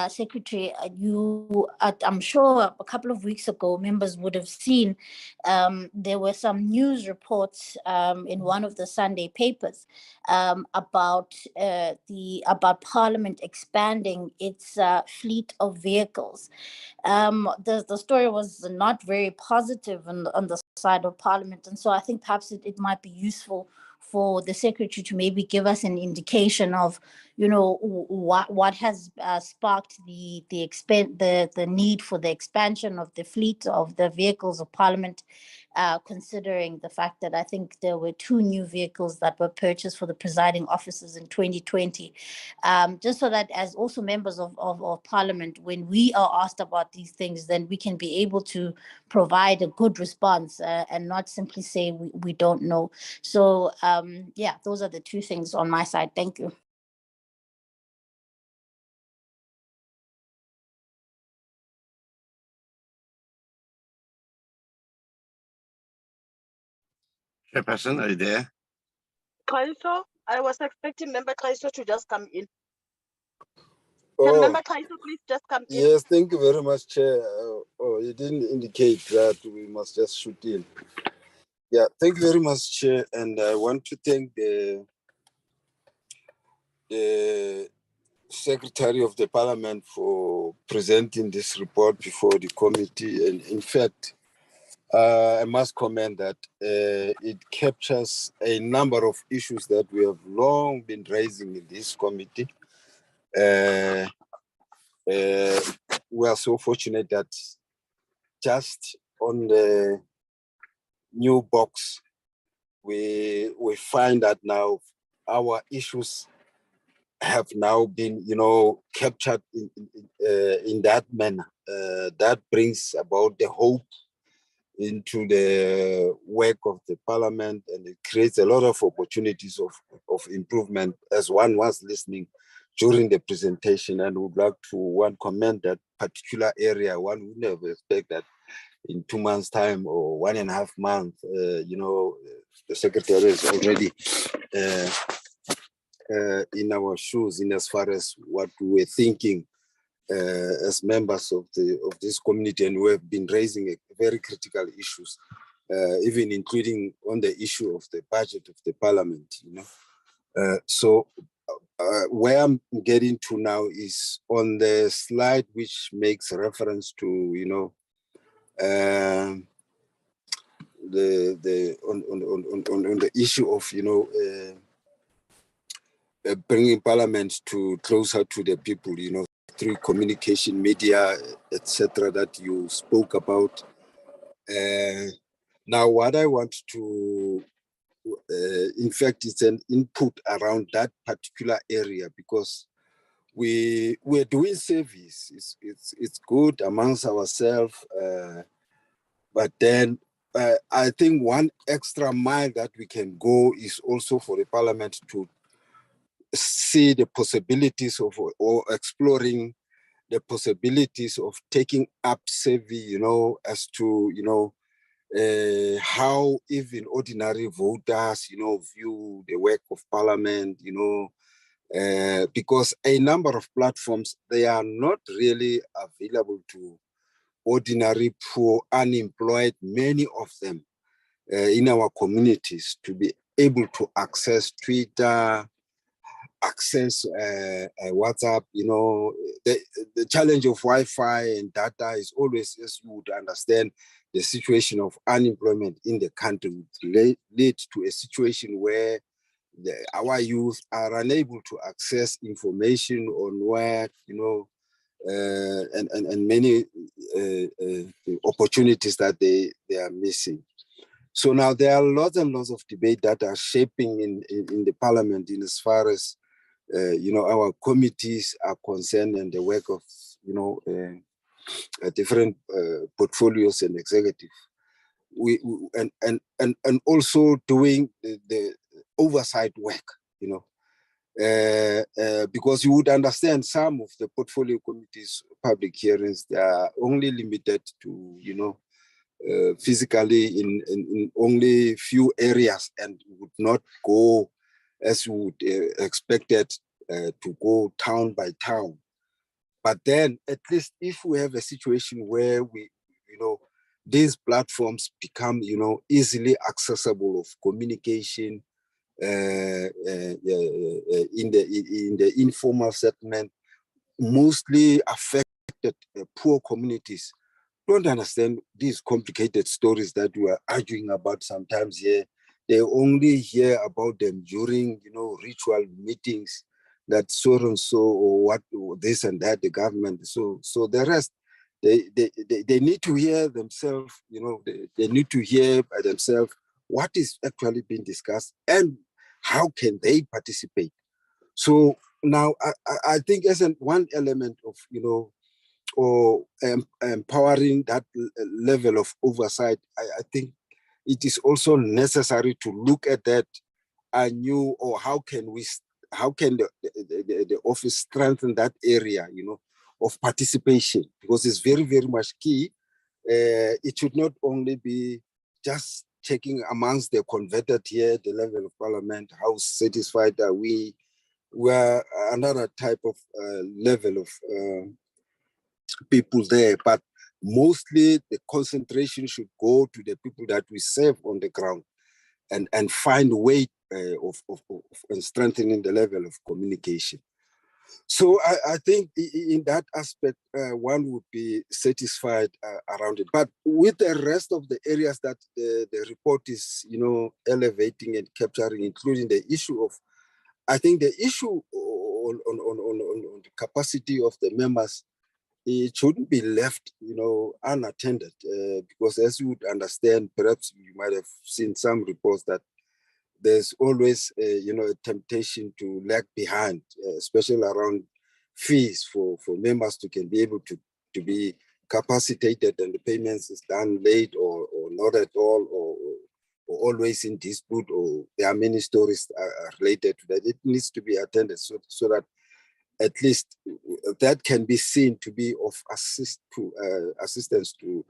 Secretary, I'm sure a couple of weeks ago, members would have seen there were some news reports in one of the Sunday papers about Parliament expanding its fleet of vehicles. The story was not very positive on the side of Parliament, and so I think perhaps it might be useful for the Secretary to maybe give us an indication of, what has sparked the need for the expansion of the fleet of the vehicles of Parliament, considering the fact that I think there were 2 new vehicles that were purchased for the presiding officers in 2020. Just so that as also members of Parliament, when we are asked about these things, then we can be able to provide a good response and not simply say we don't know. So those are the 2 things on my side. Thank you. Chairperson, are you there? Kaiso, I was expecting Member Kaiso to just come in. Can Member Kaiso please just come in? Yes, thank you very much, Chair. You didn't indicate that we must just shoot in. Yeah, thank you very much, Chair. And I want to thank the Secretary of the Parliament for presenting this report before the committee. And in fact, I must comment that it captures a number of issues that we have long been raising in this committee. We are so fortunate that just on the new box, we find that now our issues have now been, captured in that manner. That brings about the hope into the work of the Parliament, and it creates a lot of opportunities of improvement, as one was listening during the presentation. And would like to comment that particular area. One would never expect that in 2 months' time or 1.5 months, the Secretary is already in our shoes in as far as what we were thinking as members of this community, and we have been raising very critical issues, even including on the issue of the budget of the Parliament. So where I'm getting to now is on the slide which makes reference to, you know, on the issue of, you know, bringing Parliament to closer to the people, you know, through communication, media, etc., that you spoke about. Now, what I want to, in fact, it's an input around that particular area, because we're doing service. It's good amongst ourselves, but then I think one extra mile that we can go is also for the Parliament to see the possibilities of, or exploring the possibilities of taking up survey, you know, as to, you know, how even ordinary voters, you know, view the work of Parliament, you know, because a number of platforms, they are not really available to ordinary poor, unemployed, many of them in our communities, to be able to access Twitter, access WhatsApp. You know, the challenge of Wi-Fi and data is always, as you would understand, the situation of unemployment in the country would lead to a situation where our youth are unable to access information on work, you know, and many opportunities that they are missing. So now there are lots and lots of debate that are shaping in the Parliament in as far as you know, our committees are concerned, and the work of, you know, different portfolios and executive. And also doing the oversight work, you know, because you would understand some of the portfolio committees public hearings, they are only limited to, you know, physically in only few areas, and would not go as you would expected to go town by town. But then at least if we have a situation where we, you know, these platforms become, you know, easily accessible of communication in the informal settlement, mostly affected poor communities don't understand these complicated stories that we are arguing about sometimes here. They only hear about them during, you know, ritual meetings, that so and so, or what, or this and that, the government. So the rest, they need to hear themselves, you know, they need to hear by themselves what is actually being discussed and how can they participate. So now I think as one element of, you know, or empowering that level of oversight, I think it is also necessary to look at that anew, or how can the office strengthen that area, you know, of participation, because it's very, very much key. It should not only be just checking amongst the converted here at the level of Parliament, how satisfied are we? We're another type of level of people there, but mostly the concentration should go to the people that we serve on the ground, and find a way of strengthening the level of communication. So I think in that aspect, one would be satisfied around it. But with the rest of the areas that the report is, you know, elevating and capturing, including the issue of, I think the issue on the capacity of the members, it shouldn't be left, you know, unattended, because as you would understand, perhaps you might have seen some reports that there's always, you know, a temptation to lag behind, especially around fees for members to can be able to be capacitated, and the payments is done late or not at all, or always in dispute, or there are many stories related to that. It needs to be attended so that at least that can be seen to be of assistance to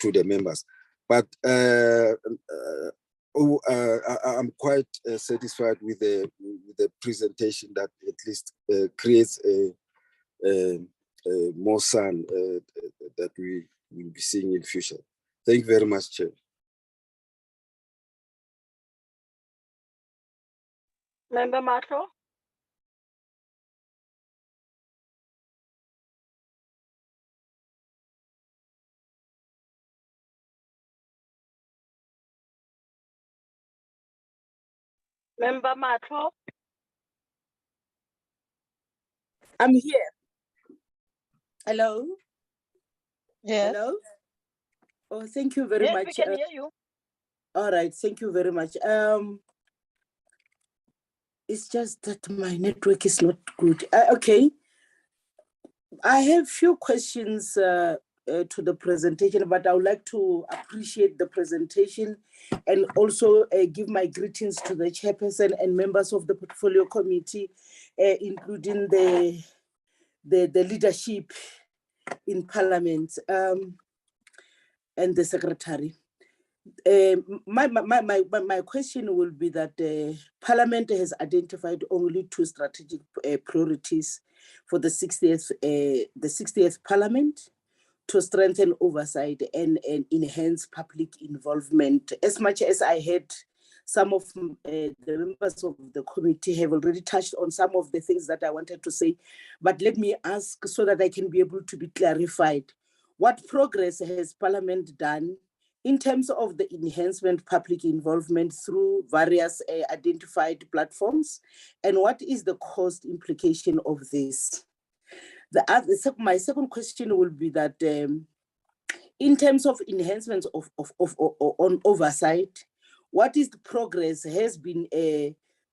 the members. But I'm quite satisfied with the presentation that at least creates a more sun that we will be seeing in future. Thank you very much, Chair. Member Matlo? Member Matlo? I'm here. Hello. Yes. Hello. Oh, thank you very Yes, much. we can hear you. All right, thank you very much. It's just that my network is not good. Okay. I have few questions to the presentation, but I would like to appreciate the presentation and also give my greetings to the chairperson and members of the portfolio committee, including the leadership in Parliament and the secretary. My question will be that Parliament has identified only 2 strategic priorities for the 60th Parliament to strengthen oversight and enhance public involvement. As much as I had some of the members of the committee have already touched on some of the things that I wanted to say, but let me ask so that I can be able to be clarified. What progress has Parliament done in terms of the enhancement public involvement through various identified platforms, and what is the cost implication of this? My second question will be that in terms of enhancements on oversight, what is the progress has been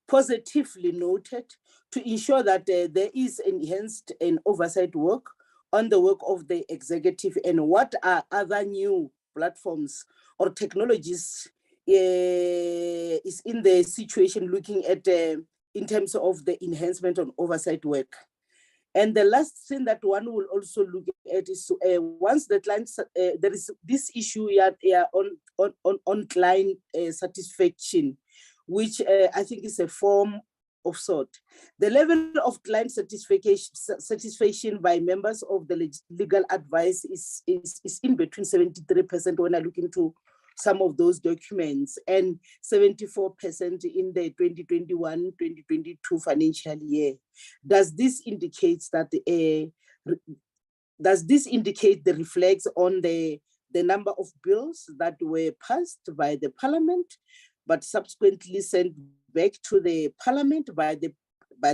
positively noted to ensure that there is enhanced and oversight work on the work of the executive, and what are other new platforms or technologies is in the situation looking at in terms of the enhancement on oversight work? And the last thing that one will also look at is once the clients, there is this issue on client satisfaction, which I think is a form of sort. The level of client satisfaction by members of the legal advice is in between 73% when I look into some of those documents, and 74% in the 2021-2022 financial year. Does this indicate that reflects on the number of bills that were passed by the Parliament, but subsequently sent back to the Parliament by the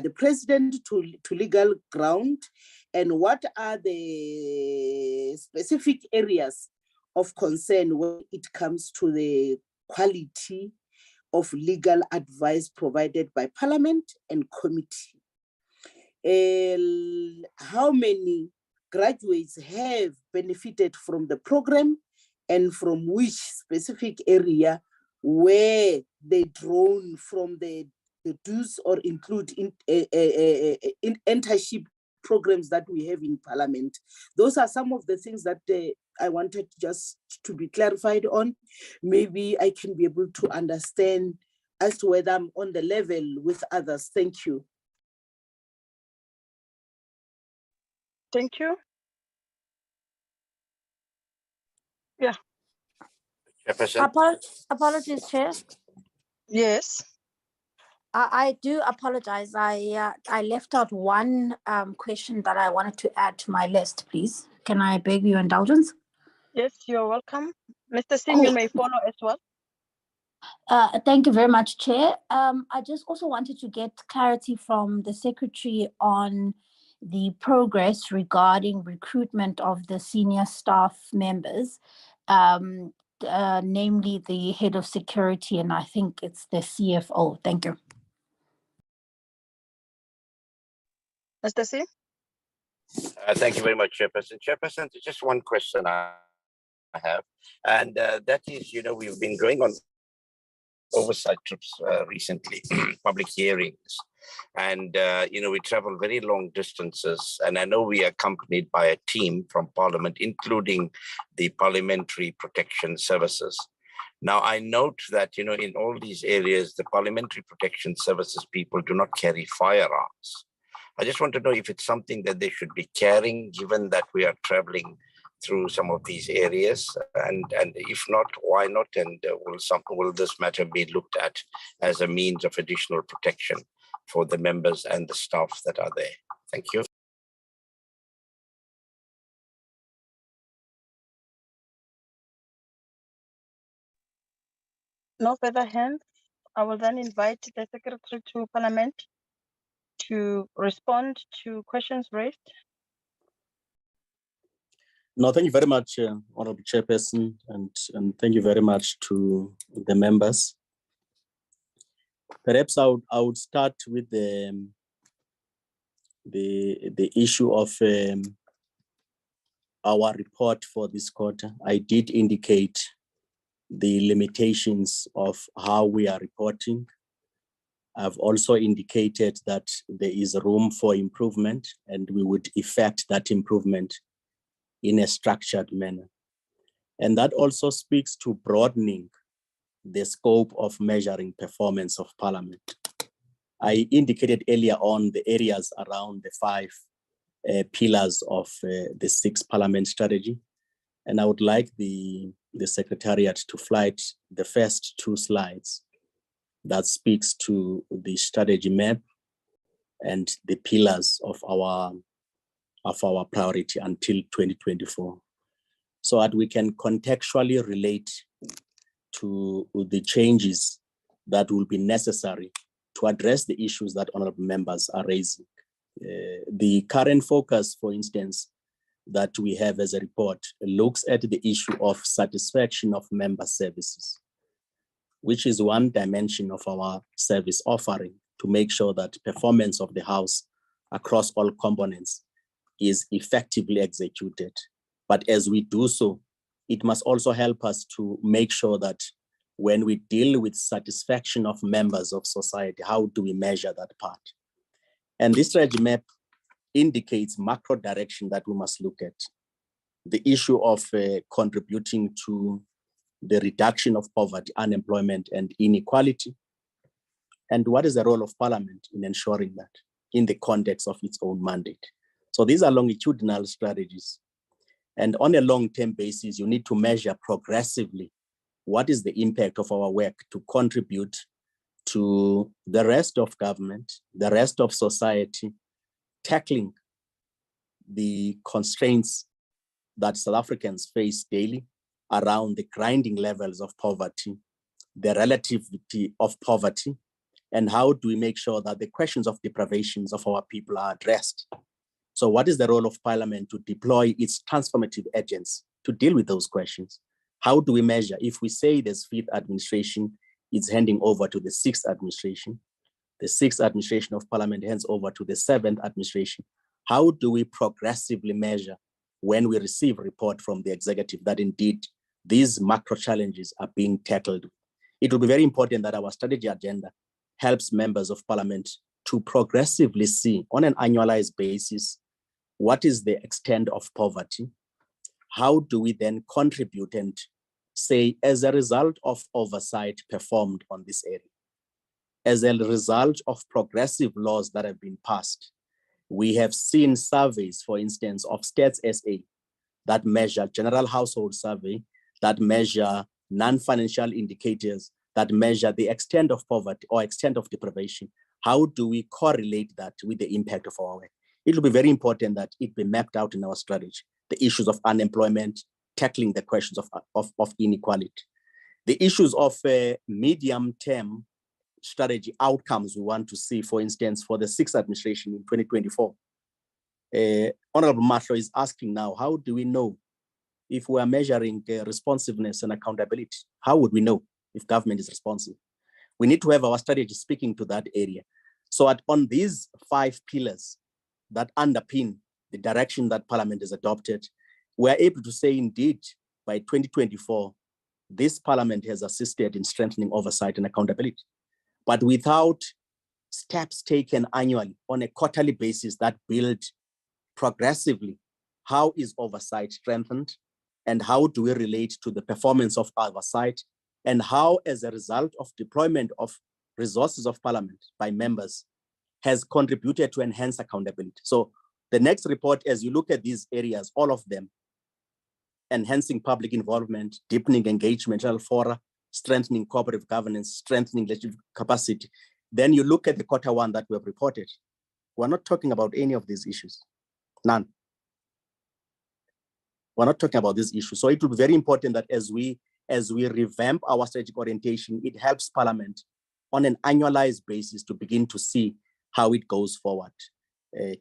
President to legal ground? And what are the specific areas of concern when it comes to the quality of legal advice provided by Parliament and committee? How many graduates have benefited from the program, and from which specific area were they drawn from the dues or include in internship programs that we have in Parliament? Those are some of the things that I wanted just to be clarified on. Maybe I can be able to understand as to whether I'm on the level with others. Thank you. Thank you. Yeah. Apologies, Chair. Yes. I do apologize. I left out one question that I wanted to add to my list, please. Can I beg your indulgence? Yes, you're welcome. Mr. Singh, you may follow as well. Thank you very much, Chair. I just also wanted to get clarity from the Secretary on the progress regarding recruitment of the senior staff members, namely the head of security, and I think it's the CFO. Thank you. Mr. Singh? Thank you very much, Chairperson. Chairperson, there's just one question I have, and that is, we've been going on oversight trips recently, public hearings, and we travel very long distances, and I know we are accompanied by a team from Parliament, including the Parliamentary Protection Services. Now, I note that, in all these areas, the Parliamentary Protection Services people do not carry firearms. I just want to know if it's something that they should be carrying, given that we are traveling through some of these areas? And if not, why not? And will this matter be looked at as a means of additional protection for the members and the staff that are there? Thank you. No further hands. I will then invite the Secretary to Parliament to respond to questions raised. No, thank you very much, Honorable Chairperson, and thank you very much to the members. Perhaps I would start with the issue of our report for this quarter. I did indicate the limitations of how we are reporting. I've also indicated that there is room for improvement, and we would effect that improvement in a structured manner. And that also speaks to broadening the scope of measuring performance of Parliament. I indicated earlier on the areas around the 5 pillars of the 6 Parliament strategy. And I would like the Secretariat to flight the first 2 slides that speaks to the strategy map and the pillars of our priority until 2024, so that we can contextually relate to the changes that will be necessary to address the issues that honorable members are raising. The current focus, for instance, that we have as a report looks at the issue of satisfaction of member services, which is one dimension of our service offering to make sure that performance of the House across all components is effectively executed. But as we do so, it must also help us to make sure that when we deal with satisfaction of members of society, how do we measure that part? And this strategy map indicates macro direction that we must look at. The issue of contributing to the reduction of poverty, unemployment, and inequality. And what is the role of Parliament in ensuring that in the context of its own mandate? So these are longitudinal strategies. And on a long-term basis, you need to measure progressively what is the impact of our work to contribute to the rest of government, the rest of society, tackling the constraints that South Africans face daily around the grinding levels of poverty, the relativity of poverty, and how do we make sure that the questions of deprivations of our people are addressed? So what is the role of Parliament to deploy its transformative agents to deal with those questions? How do we measure? If we say this 5th administration is handing over to the 6th administration, the 6th administration of Parliament hands over to the 7th administration, how do we progressively measure when we receive a report from the executive that indeed these macro challenges are being tackled? It will be very important that our strategy agenda helps members of Parliament to progressively see on an annualized basis what is the extent of poverty. How do we then contribute and say, as a result of oversight performed on this area, as a result of progressive laws that have been passed, we have seen surveys, for instance, of Stats SA that measure general household survey, that measure non-financial indicators, that measure the extent of poverty or extent of deprivation. How do we correlate that with the impact of our work? It will be very important that it be mapped out in our strategy, the issues of unemployment, tackling the questions of inequality, the issues of medium-term strategy outcomes we want to see, for instance, for the 6th administration in 2024. Honorable Marshall is asking now, how do we know if we are measuring responsiveness and accountability? How would we know if government is responsive? We need to have our strategy speaking to that area. So on these 5 pillars that underpin the direction that Parliament has adopted, we're able to say indeed by 2024, this Parliament has assisted in strengthening oversight and accountability. But without steps taken annually on a quarterly basis that build progressively, how is oversight strengthened? And how do we relate to the performance of oversight? And how, as a result of deployment of resources of Parliament by members, has contributed to enhance accountability? So the next report, as you look at these areas, all of them, enhancing public involvement, deepening engagement, fora, strengthening cooperative governance, strengthening legislative capacity. Then you look at the quarter one that we have reported. We're not talking about any of these issues, none. We're not talking about these issues. So it will be very important that as we revamp our strategic orientation, it helps Parliament on an annualized basis to begin to see how it goes forward.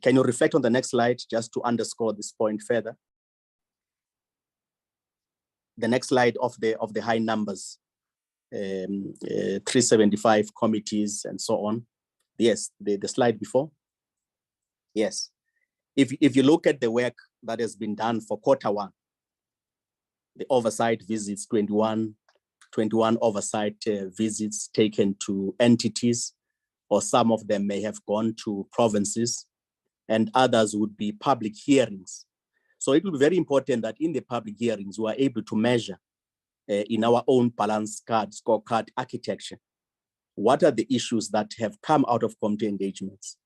Can you reflect on the next slide just to underscore this point further? The next slide of the high numbers, 375 committees and so on. Yes, the slide before. Yes, if you look at the work that has been done for quarter one, the oversight visits, 21 oversight visits taken to entities, or some of them may have gone to provinces, and others would be public hearings. So it will be very important that in the public hearings, we are able to measure in our own balance card, scorecard architecture, what are the issues that have come out of committee engagements?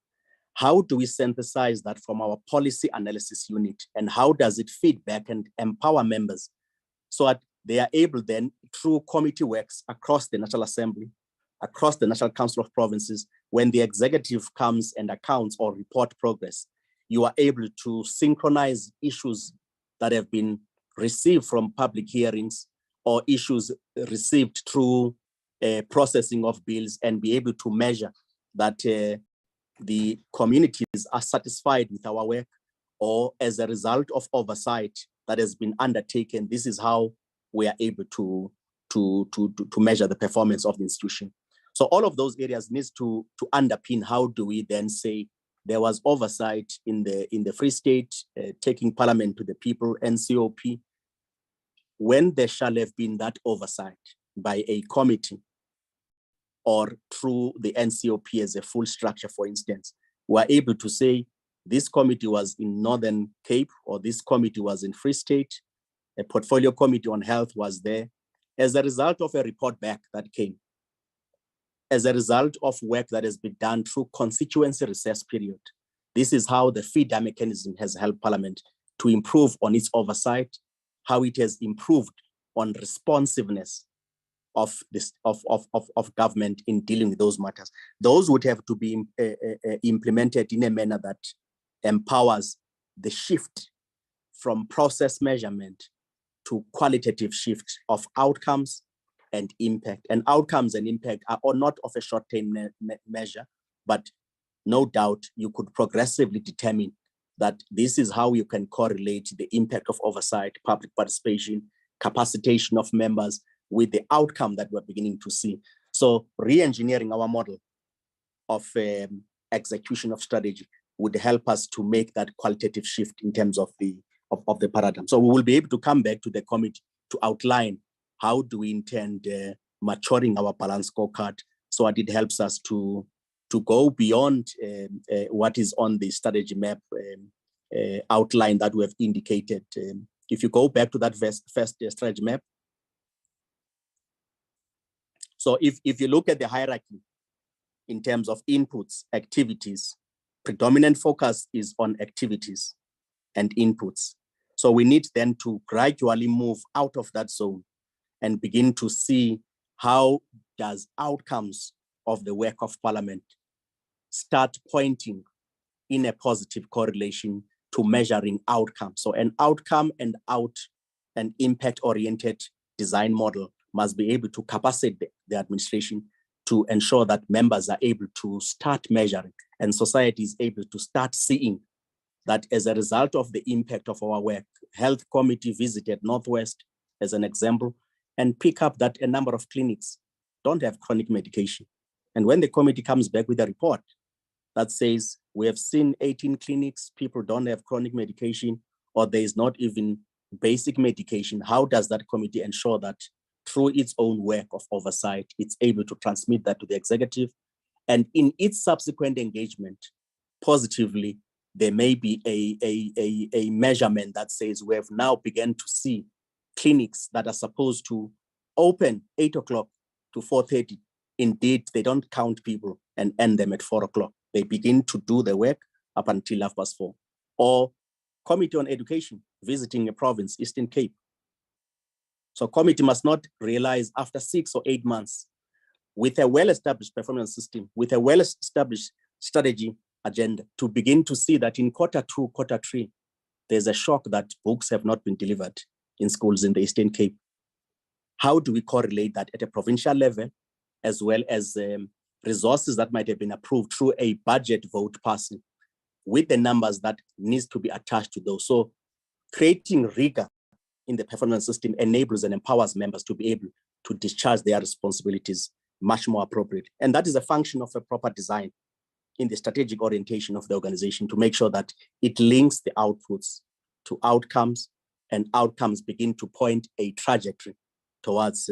How do we synthesize that from our policy analysis unit? And how does it feed back and empower members so that they are able then, through committee works across the National Assembly, across the National Council of Provinces, when the executive comes and accounts or report progress, you are able to synchronize issues that have been received from public hearings or issues received through processing of bills, and be able to measure that the communities are satisfied with our work, or as a result of oversight that has been undertaken, this is how we are able to measure the performance of the institution. So all of those areas needs to underpin how do we then say there was oversight in the Free State, taking Parliament to the people, NCOP, when there shall have been that oversight by a committee or through the NCOP as a full structure, for instance, we are able to say this committee was in Northern Cape, or this committee was in Free State, a portfolio committee on health was there, as a result of a report back that came, as a result of work that has been done through constituency recess period. This is how the feeder mechanism has helped Parliament to improve on its oversight, how it has improved on responsiveness of government in dealing with those matters. Those would have to be implemented in a manner that empowers the shift from process measurement to qualitative shift of outcomes and impact. And outcomes and impact are not of a short-term measure, but no doubt you could progressively determine that this is how you can correlate the impact of oversight, public participation, capacitation of members with the outcome that we're beginning to see. So re-engineering our model of execution of strategy would help us to make that qualitative shift in terms of the paradigm. So we will be able to come back to the committee to outline how do we intend maturing our balance scorecard so that it helps us to go beyond what is on the strategy map outline that we have indicated. If you go back to that first strategy map, so if you look at the hierarchy in terms of inputs, activities, predominant focus is on activities and inputs. So we need then to gradually move out of that zone and begin to see how does outcomes of the work of Parliament start pointing in a positive correlation to measuring outcomes. So an outcome and an impact-oriented design model must be able to capacitate the administration to ensure that members are able to start measuring and society is able to start seeing that as a result of the impact of our work. Health committee visited Northwest as an example and pick up that a number of clinics don't have chronic medication. And when the committee comes back with a report that says, we have seen 18 clinics, people don't have chronic medication, or there is not even basic medication, how does that committee ensure that through its own work of oversight, it's able to transmit that to the executive? And in its subsequent engagement, positively, there may be a measurement that says we have now begun to see clinics that are supposed to open 8 o'clock to 4:30. Indeed, they don't count people and end them at 4 o'clock. They begin to do the work up until 4:30. Or Committee on Education visiting a province, Eastern Cape, So committee must not realize after 6 or 8 months with a well-established performance system, with a well-established strategy agenda, to begin to see that in Q2, Q3, there's a shock that books have not been delivered in schools in the Eastern Cape. How do we correlate that at a provincial level, as well as resources that might have been approved through a budget vote passing, with the numbers that needs to be attached to those? So creating rigor in the performance system enables and empowers members to be able to discharge their responsibilities much more appropriate. And that is a function of a proper design in the strategic orientation of the organization, to make sure that it links the outputs to outcomes, and outcomes begin to point a trajectory towards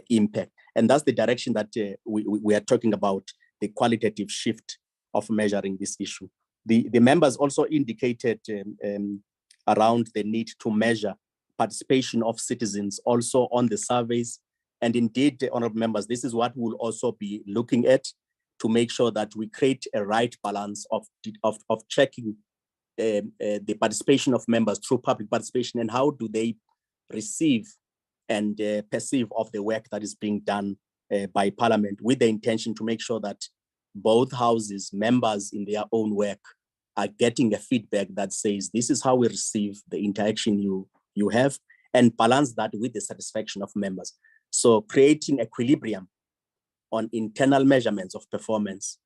impact. And that's the direction that we are talking about, the qualitative shift of measuring this issue. The members also indicated around the need to measure participation of citizens also on the surveys. And indeed, honorable members, this is what we'll also be looking at, to make sure that we create a right balance of checking the participation of members through public participation, and how do they receive and perceive of the work that is being done by Parliament, with the intention to make sure that both houses, members in their own work, are getting a feedback that says, this is how we receive the interaction you have, and balance that with the satisfaction of members. So creating equilibrium on internal measurements of performance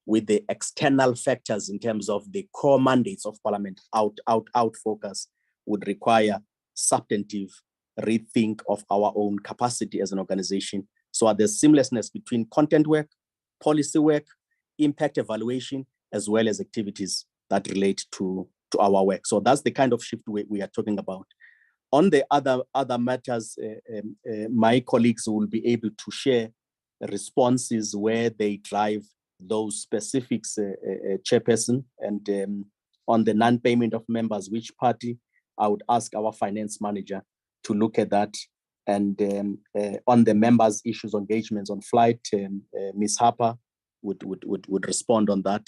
with the external factors in terms of the core mandates of Parliament out focus would require substantive rethink of our own capacity as an organization. So there's seamlessness between content work, policy work, impact evaluation, as well as activities that relate to our work. So that's the kind of shift we are talking about. On the other matters, my colleagues will be able to share responses where they drive those specifics, chairperson, and on the non-payment of members, which party, I would ask our finance manager to look at that. And on the members' issues, engagements on flight, Ms. Harper would respond on that.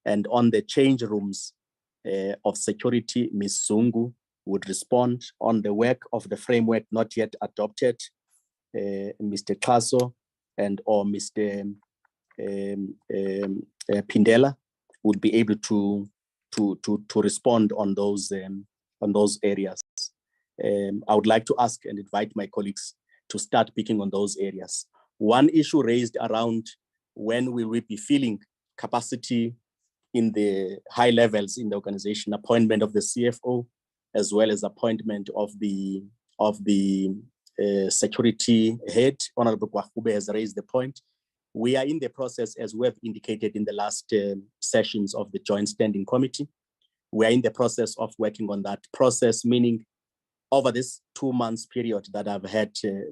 And on the change rooms of security, Ms. Zungu would respond. On the work of the framework not yet adopted, Mr. Kaso or Mr. Pindela would be able to respond on those areas. I would like to ask and invite my colleagues to start picking on those areas. One issue raised around when will we be filling capacity in the high levels in the organization, appointment of the CFO, as well as appointment of the security head. Honorable Kwakube has raised the point. We are in the process, as we have indicated in the last sessions of the Joint Standing Committee. We are in the process of working on that process, meaning over this 2 months period that I've had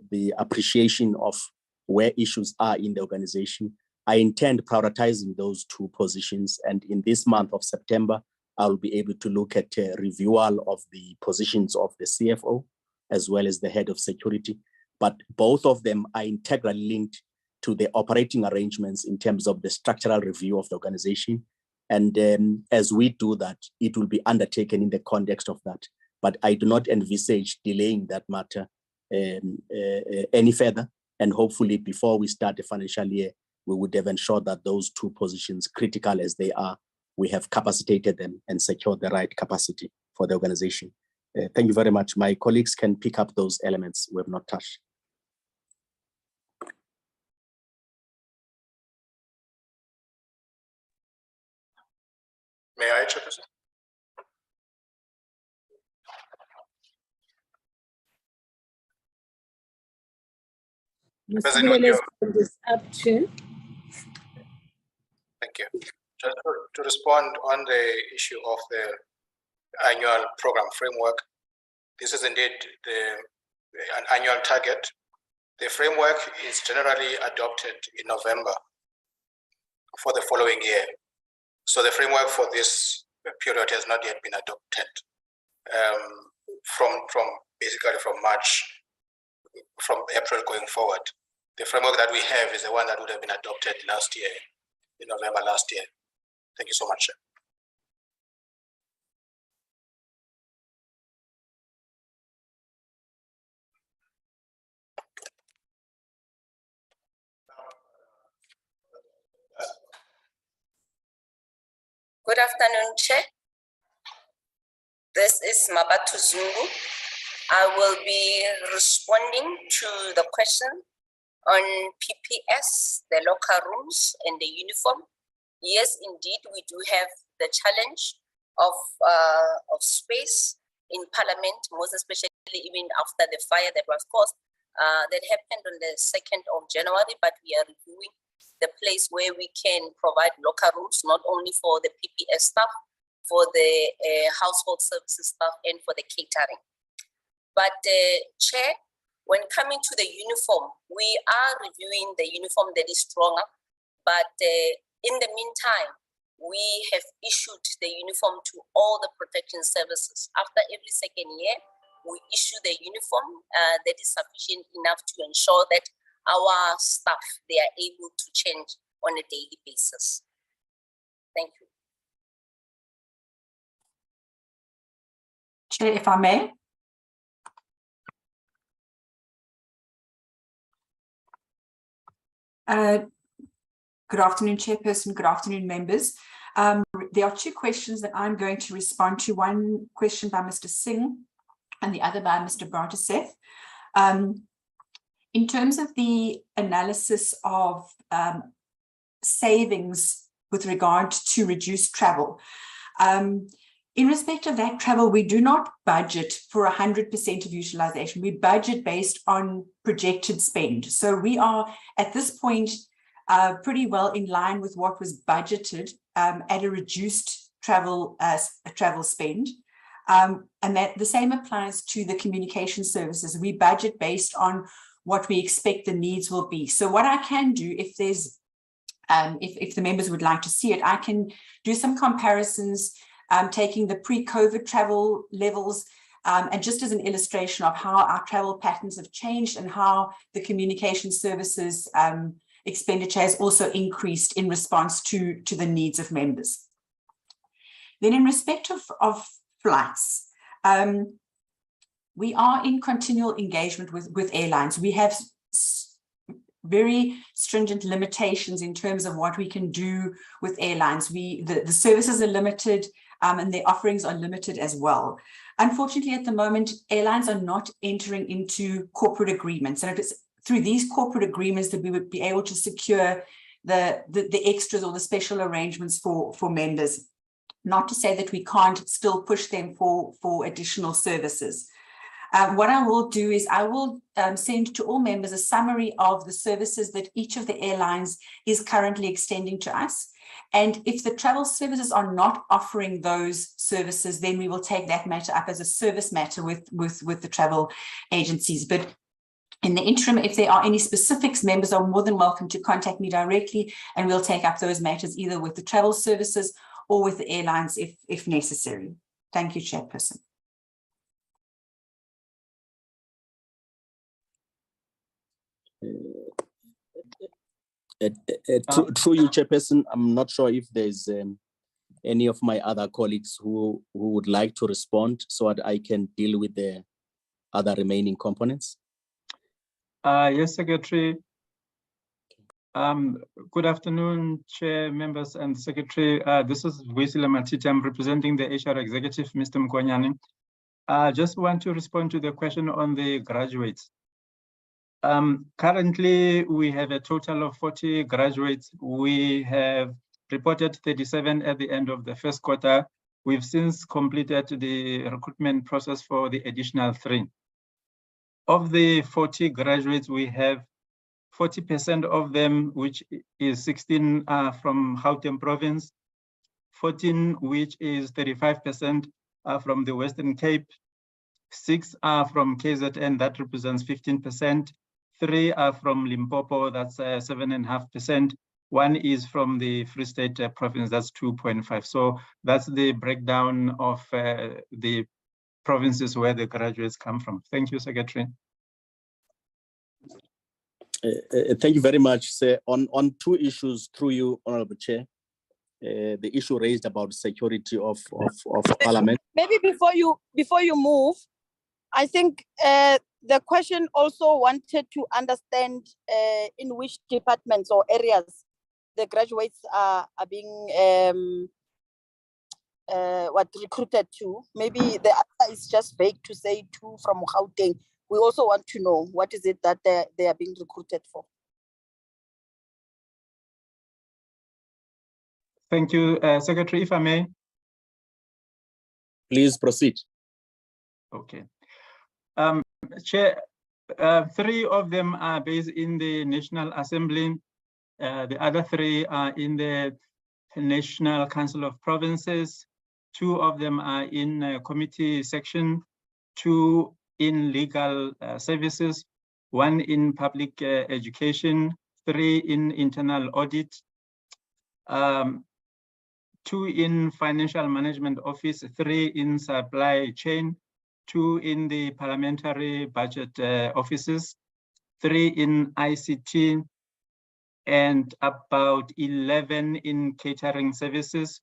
the appreciation of where issues are in the organization, I intend prioritizing those 2 positions. And in this month of September, I'll be able to look at a reviewal of the positions of the CFO, as well as the head of security. But both of them are integrally linked to the operating arrangements in terms of the structural review of the organization. And as we do that, it will be undertaken in the context of that. But I do not envisage delaying that matter any further. And hopefully before we start the financial year, we would have ensured that those 2 positions, critical as they are, we have capacitated them and secured the right capacity for the organization. Thank you very much. My colleagues can pick up those elements we have not touched. May I, Chairperson? Mr. Mele is up to. Thank you. Just to respond on the issue of the annual program framework, this is indeed an annual target. The framework is generally adopted in November for the following year. So the framework for this period has not yet been adopted. Basically from March, from April going forward. The framework that we have is the one that would have been adopted last year, in November last year. Thank you so much. Good afternoon, Chair. This is Mabatu Zungu. I will be responding to the question on PPS, the locker rooms and the uniform. Yes, indeed, we do have the challenge of space in Parliament, most especially even after the fire that was caused, that happened on the 2nd of January, but we are reviewing the place where we can provide locker rooms, not only for the PPS staff, for the household services staff and for the catering. But Chair, when coming to the uniform, we are reviewing the uniform that is stronger, but in the meantime, we have issued the uniform to all the protection services. After every second year, we issue the uniform that is sufficient enough to ensure that our staff, they are able to change on a daily basis. Thank you. Chair, if I may. Good afternoon, Chairperson. Good afternoon, members. There are two questions that I'm going to respond to. One question by Mr. Singh and the other by Mr. Brantaseth. In terms of the analysis of savings with regard to reduced travel, in respect of that travel, we do not budget for 100% of utilization. We budget based on projected spend. So we are at this point pretty well in line with what was budgeted at a reduced travel spend. And that the same applies to the communication services. We budget based on what we expect the needs will be. So what I can do, if there's, if the members would like to see it, I can do some comparisons, taking the pre-COVID travel levels, and just as an illustration of how our travel patterns have changed and how the communication services expenditure has also increased in response to the needs of members. Then in respect of flights, we are in continual engagement with airlines. We have very stringent limitations in terms of what we can do with airlines. The services are limited and their offerings are limited as well. Unfortunately, at the moment, airlines are not entering into corporate agreements. And it is through these corporate agreements that we would be able to secure the extras or the special arrangements for members. Not to say that we can't still push them for additional services. What I will do is I will send to all members a summary of the services that each of the airlines is currently extending to us. And if the travel services are not offering those services, then we will take that matter up as a service matter with the travel agencies. But in the interim, if there are any specifics, members are more than welcome to contact me directly, and we'll take up those matters either with the travel services or with the airlines if necessary. Thank you, Chairperson. Through you, Chairperson, I'm not sure if there's any of my other colleagues who would like to respond so that I can deal with the other remaining components. Yes, Secretary. Good afternoon, Chair, members, and Secretary. This is Wisila Matiti. I'm representing the HR Executive, Mr. Mkwanyane. I just want to respond to the question on the graduates. Currently, we have a total of 40 graduates. We have reported 37 at the end of the first quarter. We've since completed the recruitment process for the additional 3. Of the 40 graduates, we have 40% of them, which is 16 are from Gauteng province, 14, which is 35% are from the Western Cape, 6 are from KZN, that represents 15%, 3 are from Limpopo, that's 7.5%, 1 is from the Free State province, that's 2.5. So that's the breakdown of the provinces where the graduates come from. Thank you, Secretary. Thank you very much, sir. On 2 issues through you, Honorable Chair, the issue raised about security of Parliament. Maybe before you move, I think the question also wanted to understand in which departments or areas the graduates are being recruited to? Maybe the answer is just vague to say two from Gauteng. We also want to know what is it that they are being recruited for. Thank you, Secretary, if I may. Please proceed. Okay. Chair, 3 of them are based in the National Assembly. The other 3 are in the National Council of Provinces. 2 of them are in committee section, 2 in legal services, 1 in public education, 3 in internal audit, 2 in financial management office, 3 in supply chain, 2 in the parliamentary budget offices, 3 in ICT, and about 11 in catering services,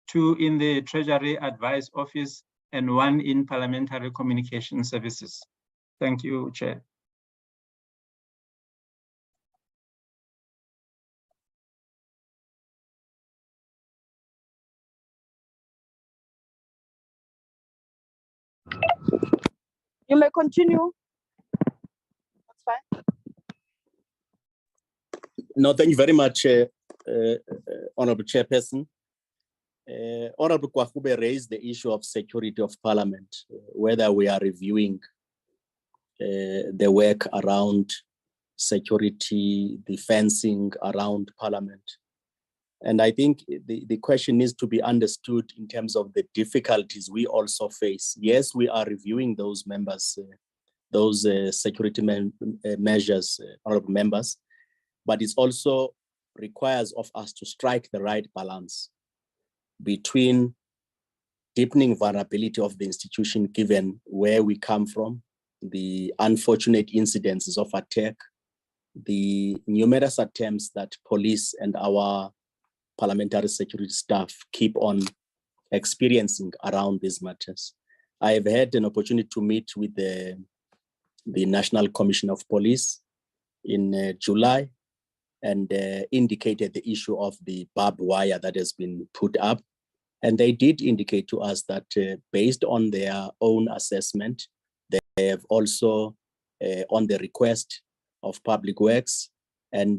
2 in the Treasury Advice Office, and 1 in Parliamentary Communication Services. Thank you, Chair. You may continue. That's fine. No, thank you very much, Honorable Chairperson. Honorable Kwakube raised the issue of security of Parliament, whether we are reviewing the work around security, the fencing around Parliament. And I think the question needs to be understood in terms of the difficulties we also face. Yes, we are reviewing those members, those security measures, honorable members, but it also requires of us to strike the right balance between deepening vulnerability of the institution given where we come from, the unfortunate incidences of attack, the numerous attempts that police and our parliamentary security staff keep on experiencing around these matters. I have had an opportunity to meet with the National Commission of Police in July and indicated the issue of the barbed wire that has been put up. And they did indicate to us that based on their own assessment, they have also, on the request of Public Works, and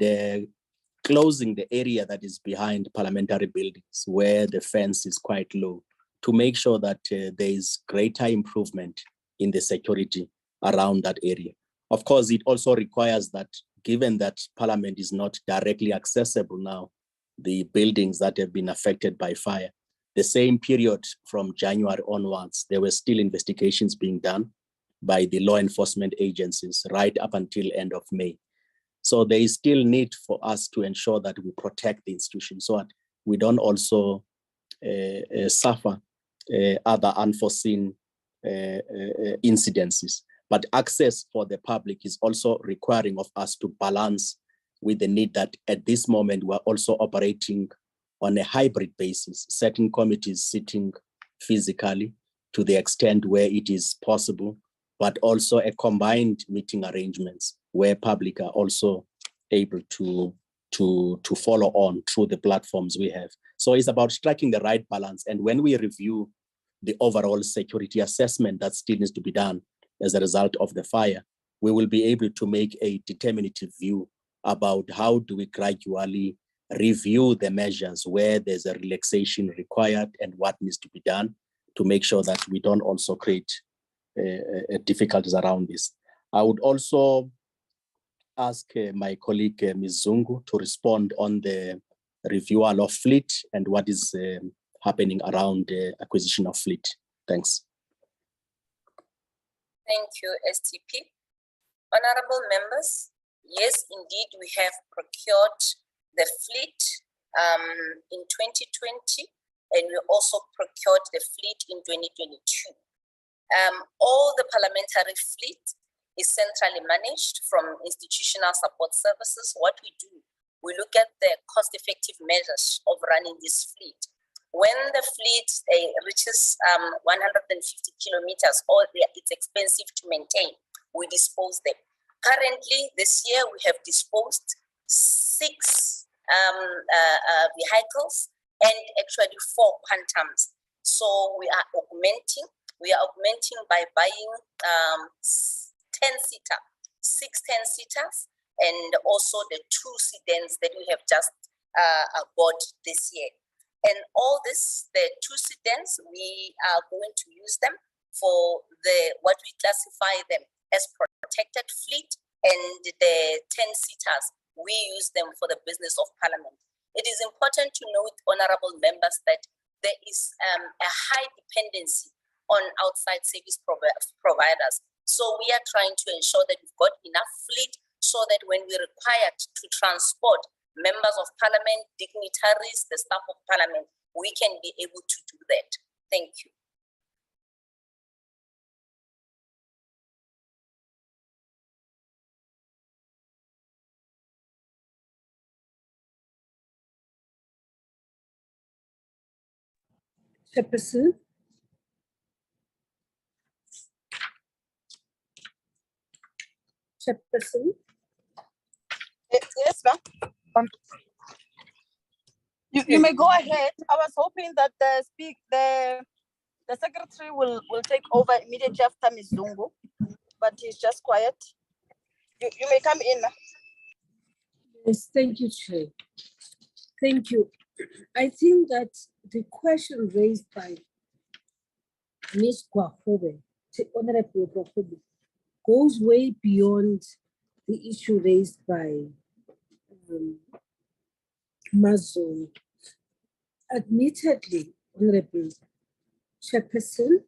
closing the area that is behind parliamentary buildings where the fence is quite low to make sure that there is greater improvement in the security around that area. Of course, it also requires that, given that Parliament is not directly accessible now, the buildings that have been affected by fire, the same period from January onwards, there were still investigations being done by the law enforcement agencies right up until end of May. So there is still need for us to ensure that we protect the institution so that we don't also suffer other unforeseen incidences. But access for the public is also requiring of us to balance with the need that at this moment we're also operating on a hybrid basis, certain committees sitting physically to the extent where it is possible, but also a combined meeting arrangements where public are also able to follow on through the platforms we have. So it's about striking the right balance. And when we review the overall security assessment that still needs to be done as a result of the fire, we will be able to make a determinative view about how do we gradually review the measures where there's a relaxation required and what needs to be done to make sure that we don't also create difficulties around this. I would also ask my colleague Ms. Zungu to respond on the reviewal of fleet and what is happening around the acquisition of fleet. Thanks. Thank you, STP. Honorable members, yes, indeed, we have procured the fleet in 2020, and we also procured the fleet in 2022. All the parliamentary fleet is centrally managed from institutional support services. What we do, we look at the cost-effective measures of running this fleet. When the fleet reaches 150 kilometers or it's expensive to maintain, we dispose them. Currently, this year, we have disposed 6 vehicles and actually 4 quantums. So we are augmenting. We are augmenting by buying 10-seater, 6 10-seaters, and also the 2 sedans that we have just bought this year. And all this, the 2 sedans, we are going to use them for what we classify them as protected fleet, and the 10-seaters, we use them for the business of Parliament. It is important to note, honorable members, that there is a high dependency on outside service providers. So we are trying to ensure that we've got enough fleet so that when we're required to transport members of Parliament, dignitaries, the staff of Parliament, we can be able to do that. Thank you. Chairperson. Chairperson. Yes, ma'am. You may go ahead. I was hoping that the secretary will take over immediately after Ms. Zungu, but he's just quiet. You may come in. Yes, thank you, Chair. Thank you. I think that the question raised by Ms. Kwahobe, Honorable Kwahobe, goes way beyond the issue raised by Mazon. Admittedly, Honorable Chairperson,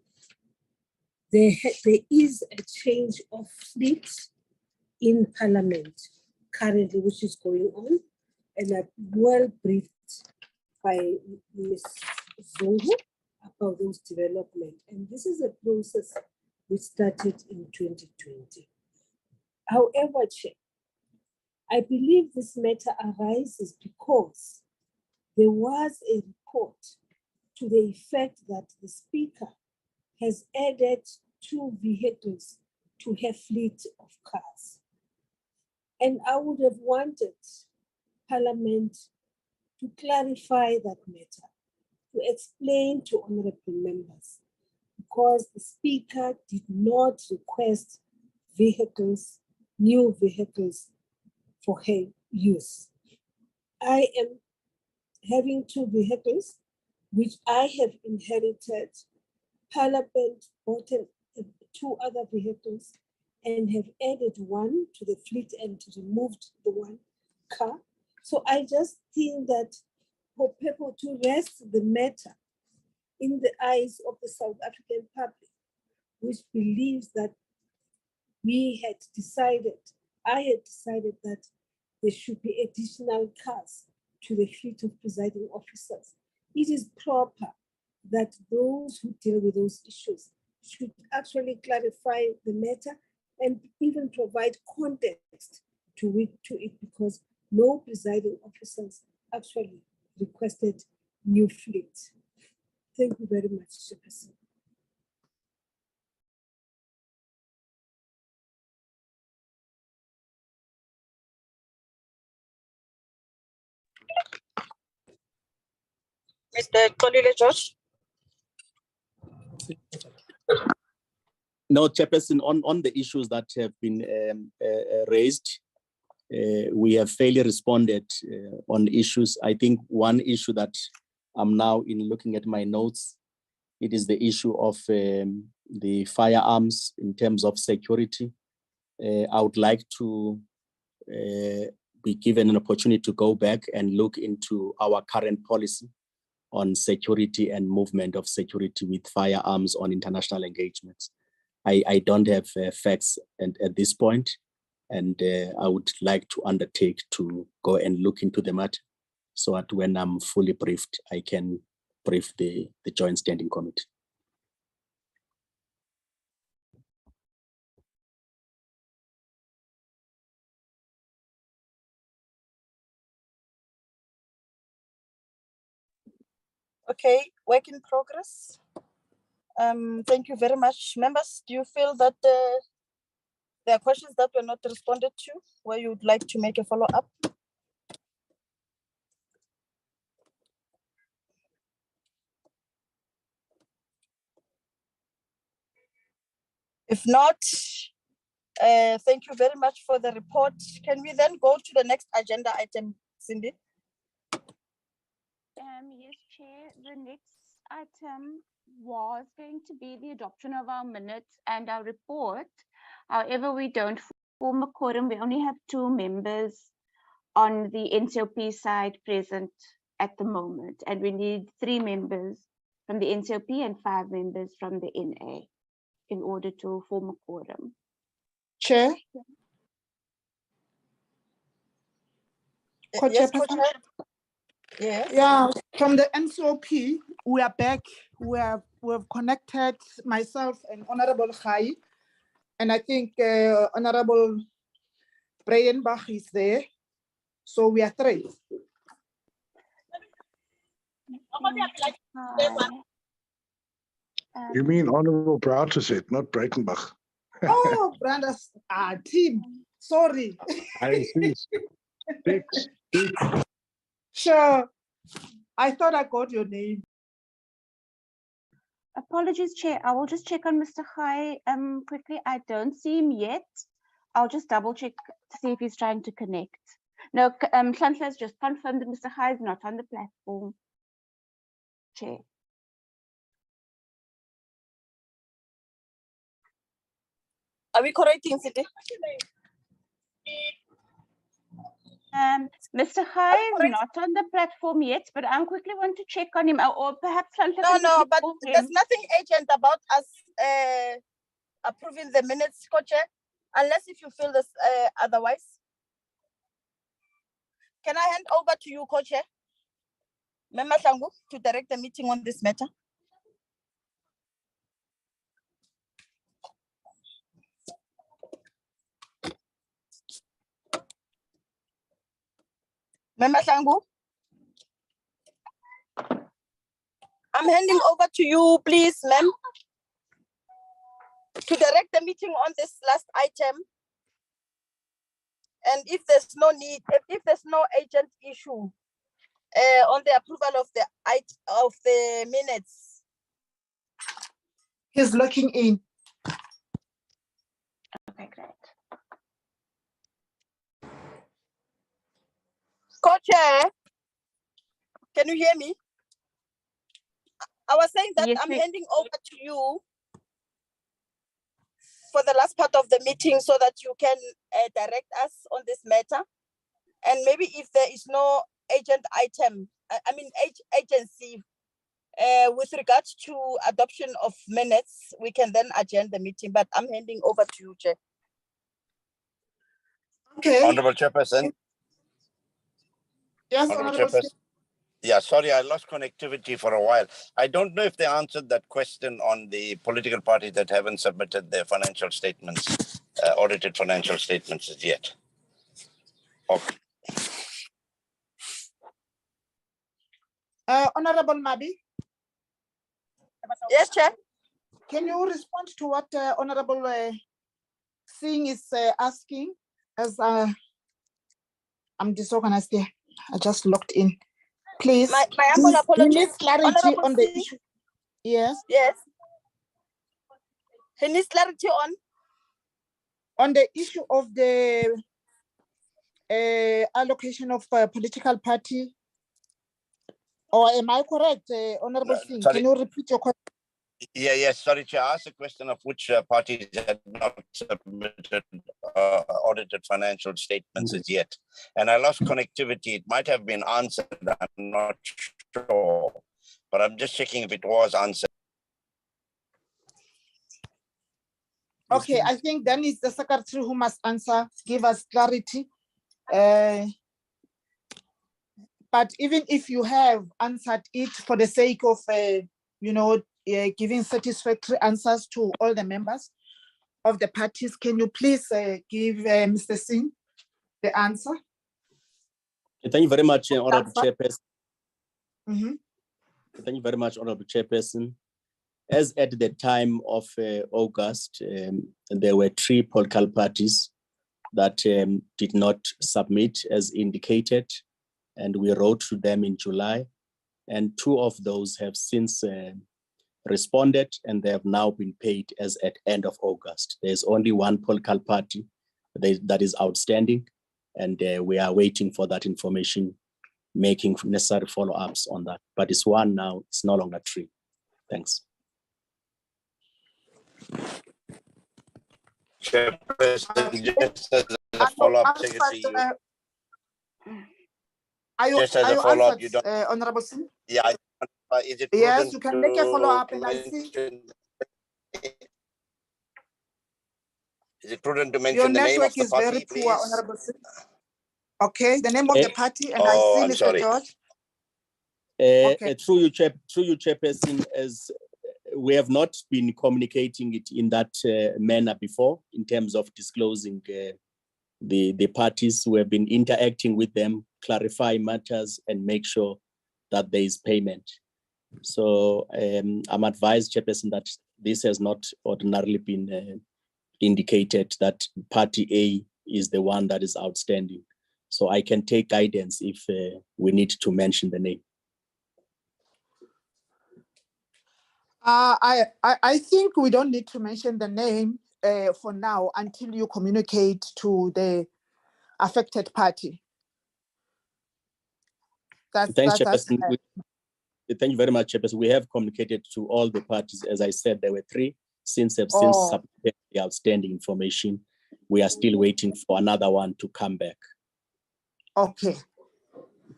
there is a change of fleet in Parliament currently, which is going on, and I'm well briefed by Ms. Zungu about those developments. And this is a process which started in 2020. However, Chair, I believe this matter arises because there was a report to the effect that the Speaker has added 2 vehicles to her fleet of cars. And I would have wanted Parliament to clarify that matter, to explain to honorable members, because the Speaker did not request vehicles, new vehicles for her use. I am having 2 vehicles, which I have inherited. Parliament bought 2 other vehicles and have added 1 to the fleet and removed the 1 car. So I just think that for people to rest the matter in the eyes of the South African public, which believes that I had decided that there should be additional cars to the fleet of presiding officers. It is proper that those who deal with those issues should actually clarify the matter and even provide context to it, because no presiding officers actually requested new fleet. Thank you very much, Chairperson. Mr. Kolile George. No, Chairperson, on the issues that have been raised, we have fairly responded on issues. I think one issue that I'm now in looking at my notes, it is the issue of the firearms in terms of security. I would like to be given an opportunity to go back and look into our current policy on security and movement of security with firearms on international engagements. I don't have facts at this point, and I would like to undertake to go and look into the matter so that when I'm fully briefed, I can brief the Joint Standing Committee. Okay, work in progress. Thank you very much. Members, do you feel that there are questions that were not responded to, where you would like to make a follow-up? If not, thank you very much for the report. Can we then go to the next agenda item, Cindy? Yes, Chair, the next item was going to be the adoption of our minutes and our report. However, we don't form a quorum. We only have 2 members on the NCOP side present at the moment, and we need 3 members from the NCOP and 5 members from the NA in order to form a quorum. Chair? Yes, Co-Chair. Yes. Yeah, from the NCOP, we are back. We have connected myself and Honorable Khai, and I think Honorable Breyenbach is there. So we are 3. You mean Honorable Brauterset, not Breitenbach. Oh, Branda's team. Sorry. I see. Six. Sure. I thought I got your name. Apologies, Chair. I will just check on Mr. Khai quickly. I don't see him yet. I'll just double check to see if he's trying to connect. No, Chantal has just confirmed that Mr. Khai is not on the platform. Chair. Are we correcting, City? Mr. Khai is not on the platform yet, but I quickly want to check on him, or perhaps Chantal. No, but there's nothing urgent about us approving the minutes, Co-Chair, unless if you feel this otherwise. Can I hand over to you, Co-Chair, Member Hlangu, to direct the meeting on this matter? Member Hlangu, I'm handing over to you, please, ma'am, to direct the meeting on this last item. And if there's no need, if there's no urgent issue on the approval of the minutes. He's looking in. Okay, great. Co-Chair, can you hear me? I was saying that yes, I'm handing over to you for the last part of the meeting so that you can direct us on this matter. And maybe if there is no agent item, agency with regards to adoption of minutes, we can then adjourn the meeting, but I'm handing over to you, Chair. Okay. Honorable Chairperson. Yes, Honorable Chairperson. Yeah, sorry, I lost connectivity for a while. I don't know if they answered that question on the political parties that haven't submitted their financial statements, audited financial statements as yet. Okay. Honorable Mabi? Yes, Chair. Can you respond to what Honorable Singh is asking? As I'm disorganized here. I just logged in. Please. My humble apologies. He needs clarity Honorable on the Singh. issue. Yes. Yes. He needs clarity on the issue of the allocation of political party. Or am I correct, Honorable Singh? Sorry. Can you repeat your question? Yeah, yes, sorry, Chair. I asked a question of which parties had not submitted audited financial statements as yet. And I lost connectivity. It might have been answered, I'm not sure. But I'm just checking if it was answered. Okay, I think then it's the Secretary who must answer, give us clarity. But even if you have answered it for the sake of, giving satisfactory answers to all the members of the parties, can you please give Mr. Singh the answer? Thank you very much, Honorable Chairperson. Mm-hmm. Thank you very much, Honorable Chairperson. As at the time of August, there were 3 political parties that did not submit as indicated, and we wrote to them in July, and 2 of those have since responded, and they have now been paid as at end of August. There's only one political party that is outstanding, and we are waiting for that information, making necessary follow-ups on that. But it's one now, it's no longer three. Thanks. Chairperson, just as a follow-up, Secretary, just as a follow-up, you don't. Honorable Singh? Yeah, is it Yes, prudent you can make a follow-up, to and I see mention? Is it prudent to your mention the name of network the is very party, poor, please? Honorable Singh. Okay, the name of the party, and I Oh, see I'm Mr. sorry. George. Okay. Through you, Chairperson, as we have not been communicating it in that manner before in terms of disclosing the parties. We have been interacting with them, clarify matters, and make sure that there is payment. So I'm advised, Chairperson, that this has not ordinarily been indicated that party A is the one that is outstanding. So I can take guidance if we need to mention the name. I think we don't need to mention the name for now until you communicate to the affected party. Thanks, Chairperson. Thank you very much, Chairperson. We have communicated to all the parties. As I said, there were three. Since have since submitted the outstanding information, we are still waiting for another one to come back. Okay.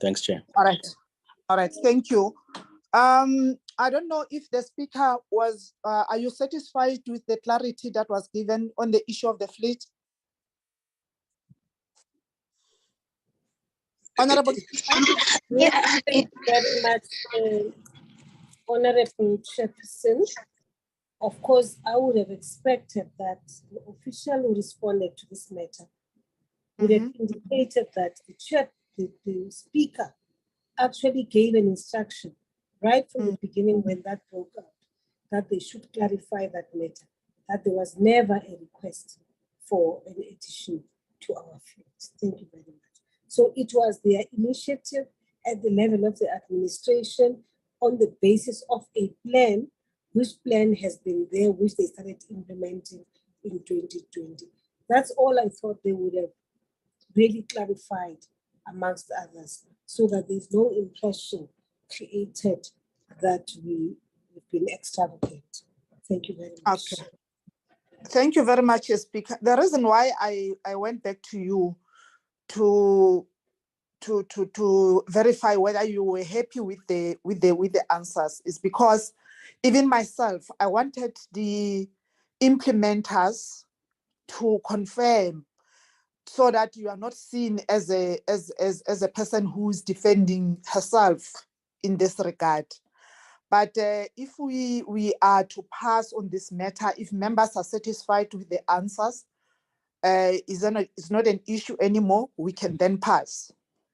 Thanks, Chair. All right. Thank you. I don't know if the speaker was, are you satisfied with the clarity that was given on the issue of the fleet? Honorable. Yes, thank you very much, Honorable Chairperson. Of course, I would have expected that the official who responded to this matter would have indicated that the speaker actually gave an instruction right from the beginning when that broke out, that they should clarify that matter, that there was never a request for an addition to our fleet. Thank you very much. So it was their initiative at the level of the administration on the basis of a plan, which plan has been there, which they started implementing in 2020. That's all I thought they would have really clarified amongst others, so that there's no impression created that we've been extravagant. Thank you very much. Okay. Thank you very much, Speaker. The reason why I went back to you to verify whether you were happy with the answers is because even myself, I wanted the implementers to confirm, so that you are not seen as a person who is defending herself in this regard. But if we are to pass on this matter, if members are satisfied with the answers, it's not an issue anymore, we can then pass.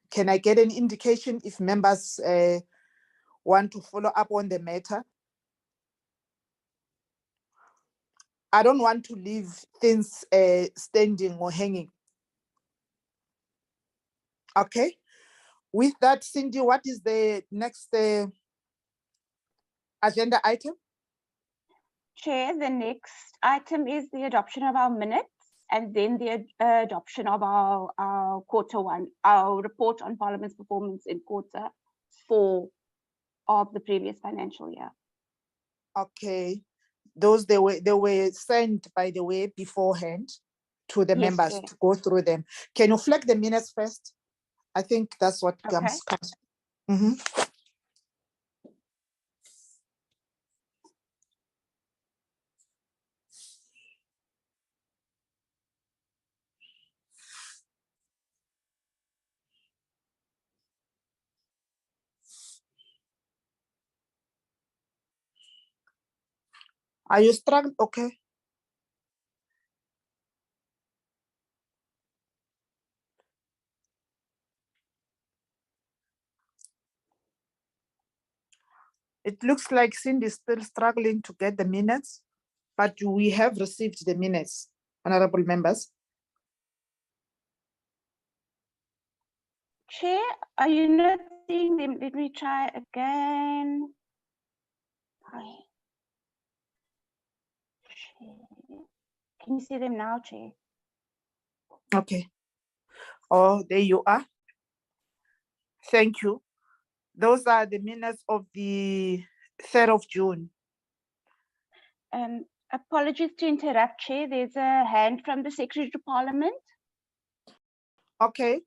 Can I get an indication if members want to follow up on the matter? I don't want to leave things standing or hanging. Okay. With that, Cindy, what is the next agenda item? Chair, the next item is the adoption of our minutes, and then the adoption of our quarter one, our report on Parliament's performance in quarter 4 of the previous financial year. Okay, those they were sent, by the way, beforehand to the members to go through them. Can you flag the minutes first? I think that's what comes. Are you struggling? Okay. It looks like Cindy is still struggling to get the minutes, but we have received the minutes, honorable members. Chair, are you not seeing them? Let me try again. Can you see them now, Chair? Okay. Oh, there you are. Thank you. Those are the minutes of the 3rd of June. Apologies to interrupt, Chair. There's a hand from the Secretary to Parliament. Okay.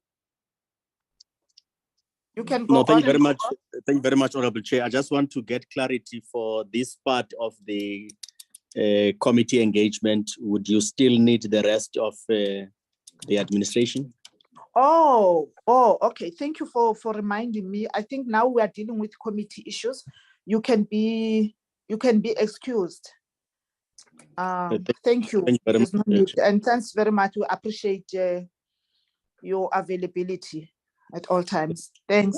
You can go No, thank on you very and much. Thank you very much, Honorable Chair. I just want to get clarity for this part of the committee engagement. Would you still need the rest of the administration? Oh, okay. Thank you for reminding me. I think now we are dealing with committee issues. You can be excused. Thank you. Thank you very There's no much. need. And thanks very much. We appreciate your availability at all times. Thanks.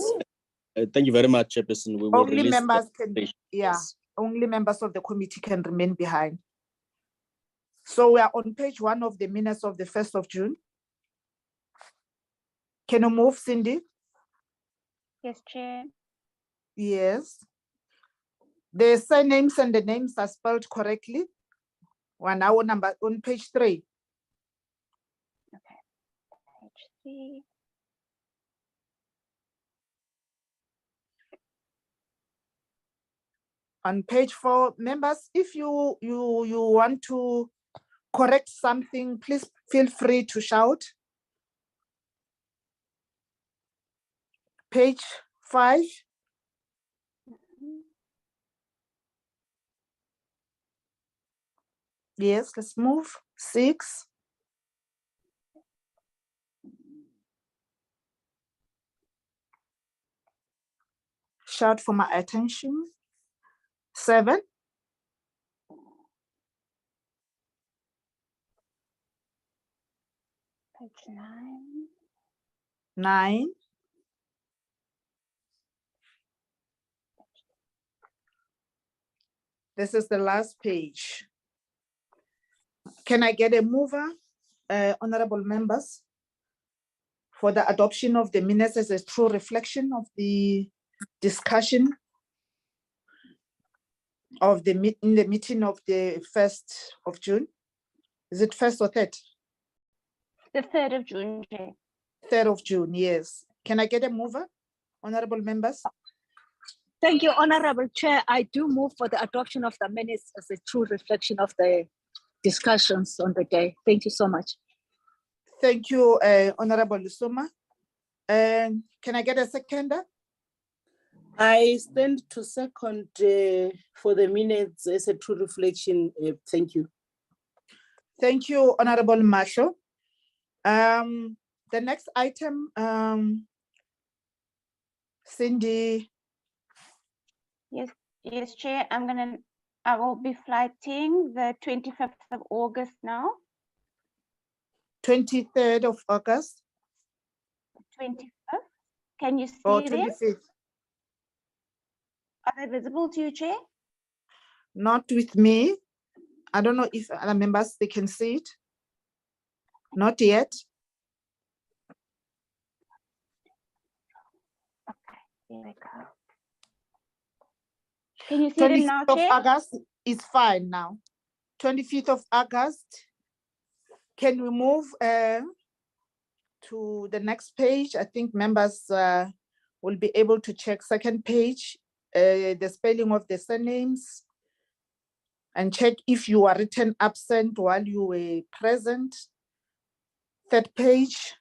Thank you very much, Chairperson. We will Only release members the can, presentation. yeah, only members of the committee can remain behind. So we are on page 1 of the minutes of the 1st of June. Can you move, Cindy? Yes, Chair. Yes. The surnames and the names are spelled correctly. We're now on page 3. Okay. Page 3. On page 4, members, if you want to correct something, please feel free to shout. Page 5. Yes, let's move. 6. Shout for my attention. 7. Page 9. 9. This is the last page. Can I get a mover, honorable members, for the adoption of the minutes as a true reflection of the discussion of the in the meeting of the 1st of June? Is it 1st or 3rd? The 3rd of June, Chair. 3rd of June, yes. Can I get a mover, honorable members? Thank you, Honorable Chair. I do move for the adoption of the minutes as a true reflection of the discussions on the day. Thank you so much. Thank you, Honorable Lusuma. Can I get a seconder? I stand to second for the minutes as a true reflection. Thank you. Thank you, Honorable Masho. The next item, Cindy. Yes, Chair. I will be flighting the 25th of August now. 23rd of August. 25th. Can you see Or them? 25th? Are they visible to you, Chair? Not with me. I don't know if other members, they can see it. Not yet. Okay, here we go. Can you see them now, 25th of Chair? August is fine now. 25th of August. Can we move to the next page? I think members will be able to check 2nd page, the spelling of the surnames, and check if you are written absent while you were present. 3rd page.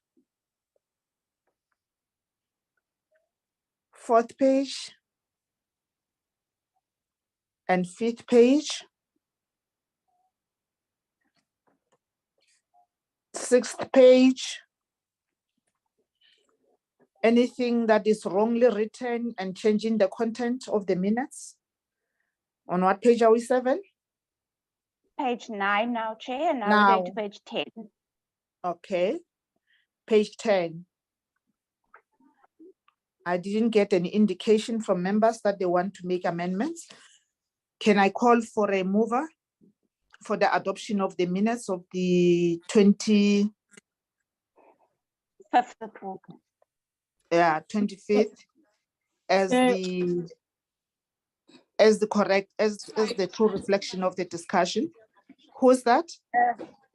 4th page. And 5th page. 6th page. Anything that is wrongly written and changing the content of the minutes? On what page are we, 7? Page 9 now, Chair, and now we're going to page 10. Okay, page 10. I didn't get any indication from members that they want to make amendments. Can I call for a mover for the adoption of the minutes of the 25th of August? Yeah, 25th as the correct, as the true reflection of the discussion. Who's that?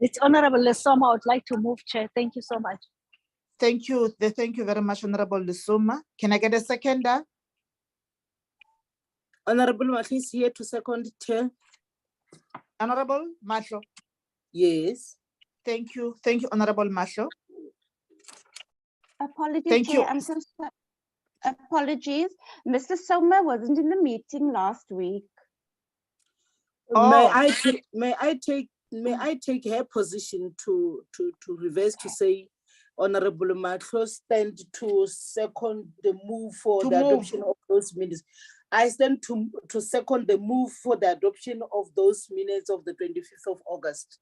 It's Honorable Lesoma. I would like to move, Chair. Thank you so much. Thank you. Thank you very much, Honorable Lusuma. Can I get a seconder? Honorable Matli is here to second, Chair. Honorable Masho. Yes. Thank you. Thank you, Honorable Masho. Apologies, Thank Chair. you. I'm so sorry. Apologies. Mr. Soma wasn't in the meeting last week. May Oh. I take her position to reverse to say Honorable Matlo stand to second the move for the adoption of those minutes. I stand to second the move for the adoption of those minutes of the 25th of August.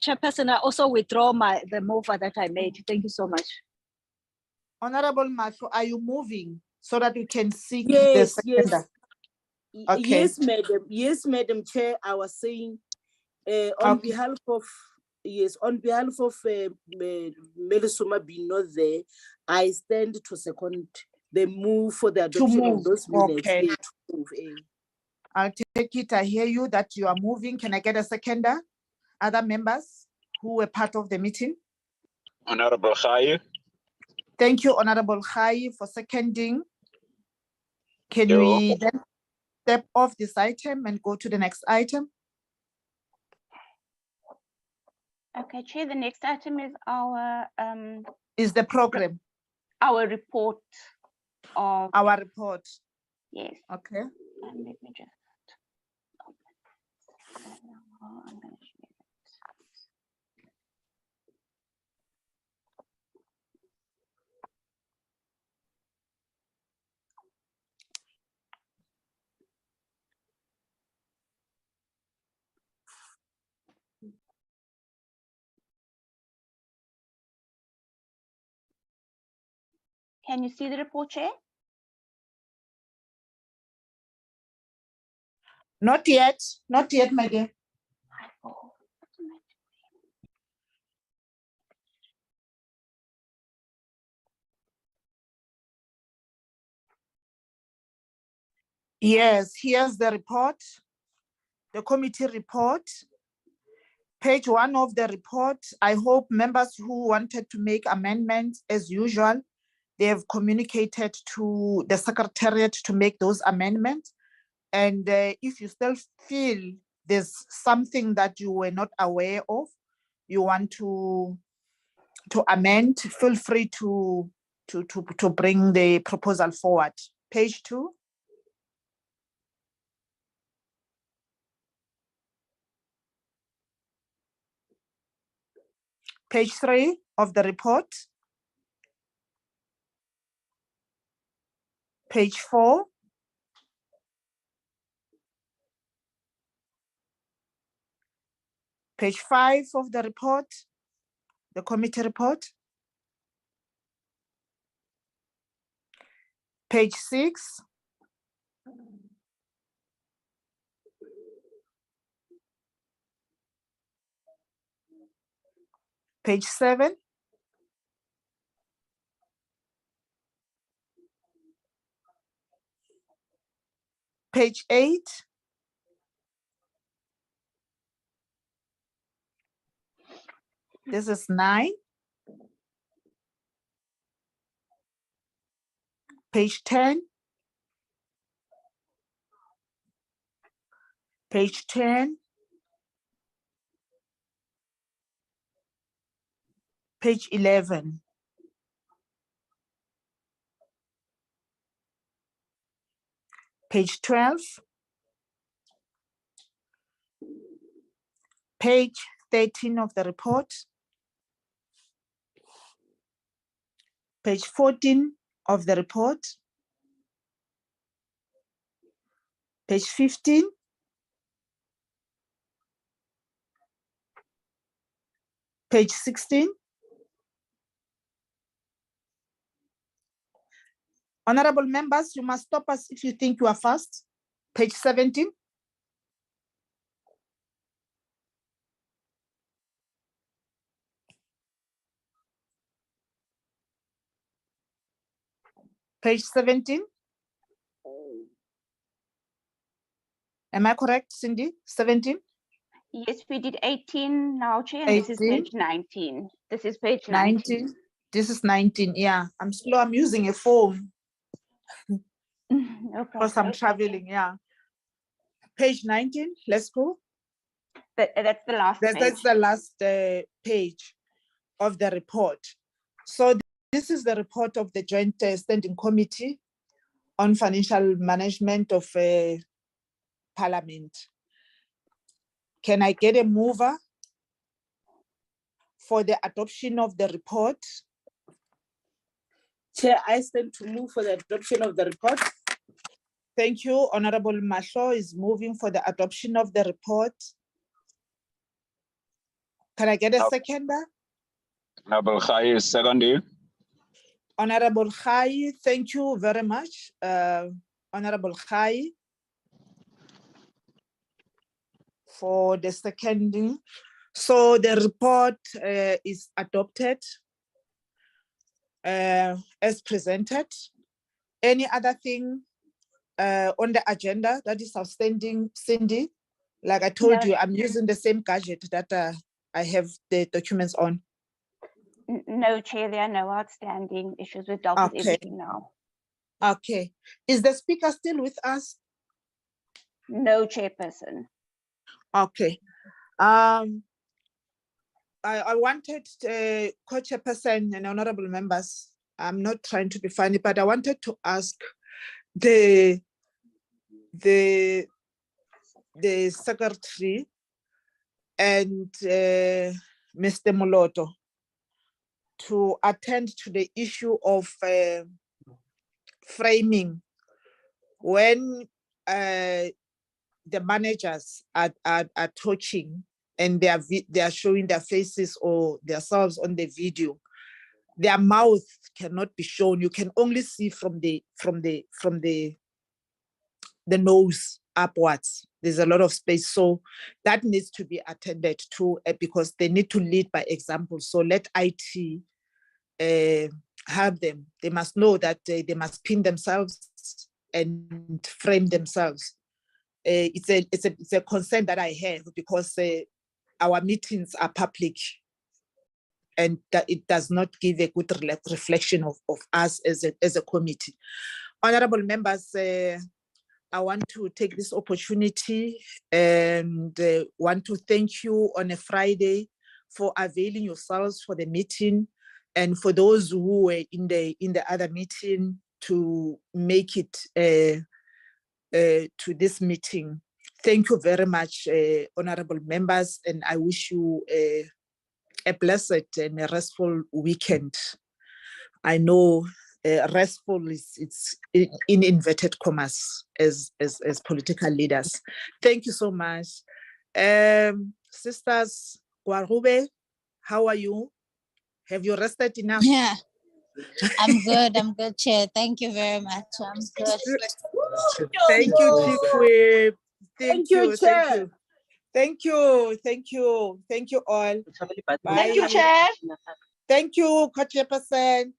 Chairperson, I also withdraw the move that I made. Thank you so much. Honorable Masho, are you moving so that you can seek Yes, the seconder? Okay. Yes, madam. Yes, Madam Chair. I was saying on behalf of Melisuma being not there, I stand to second the move for the adoption of those minutes. Okay. Yeah, to move, I'll take it. I hear you that you are moving. Can I get a seconder? Other members who were part of the meeting? Honorable Khaye. Thank you, Honorable Khaye, for seconding. Can You're we welcome. then step off this item and go to the next item? Okay, Chair, the next item is our Is the program. Our report of Our report. Yes. Okay. Let me just I'm gonna share it. Can you see the report, Chair? Not yet, my dear. Yes, here's the report, the committee report. Page 1 of the report. I hope members who wanted to make amendments, as usual, they have communicated to the Secretariat to make those amendments. And if you still feel there's something that you were not aware of, you want to amend, feel free to bring the proposal forward. Page 2. Page 3 of the report. Page 4. Page 5 of the report, the committee report. Page 6. Page 7. Page 8. This is 9. Page 10. Page 10. Page 11. Page 12. Page 13 of the report. Page 14 of the report. Page 15. Page 16. Honorable members, you must stop us if you think you are fast. Page 17. Page 17. Am I correct, Cindy? 17? Yes, we did 18 now, Chair, and this is 18? page 19. This is page 19. 19? This is 19, yeah. I'm slow, I'm using a phone No because I'm problem. traveling, yeah. Page 19, let's go. That's the last page. That's the last page of the report. So this is the report of the Joint Standing Committee on Financial Management of Parliament. Can I get a mover for the adoption of the report? Chair, I stand to move for the adoption of the report. Thank you. Honorable Mahlo is moving for the adoption of the report. Can I get a seconder? Honorable Khai is seconding. Honorable Khai, thank you very much. Honorable Khai for the seconding. So the report is adopted as presented. Any other thing on the agenda that is outstanding, Cindy? Like I told No. you, I'm using the same gadget that I have the documents on. No, Chair, there are no outstanding issues. We've dealt with Okay. everything now. Okay. Is the speaker still with us? No, Chairperson. Okay. I wanted co-chairperson and honorable members, I'm not trying to be funny, but I wanted to ask the secretary and Mr. Moloto to attend to the issue of framing when the managers are talking and they are showing their faces or themselves on the video. Their mouth cannot be shown. You can only see from the nose upwards. There's a lot of space, so that needs to be attended to because they need to lead by example. So let IT have them. They must know that they must pin themselves and frame themselves. It's a concern that I have because our meetings are public and that it does not give a good reflection of us as a committee. Honorable members, I want to take this opportunity and want to thank you on a Friday for availing yourselves for the meeting and for those who were in the other meeting to make it to this meeting. Thank you very much, honorable members, and I wish you a blessed and a restful weekend. I know restful it's in inverted commas as political leaders. Thank you so much. Sisters Guarube, how are you? Have you rested enough? Yeah, I'm good, Chair. Thank you very much. I'm good. Thank you, Chief Whip. Thank you, Chair. Thank you. Thank you. Thank you all. Bye. Thank you, Chair. Thank you, Co-Chairperson.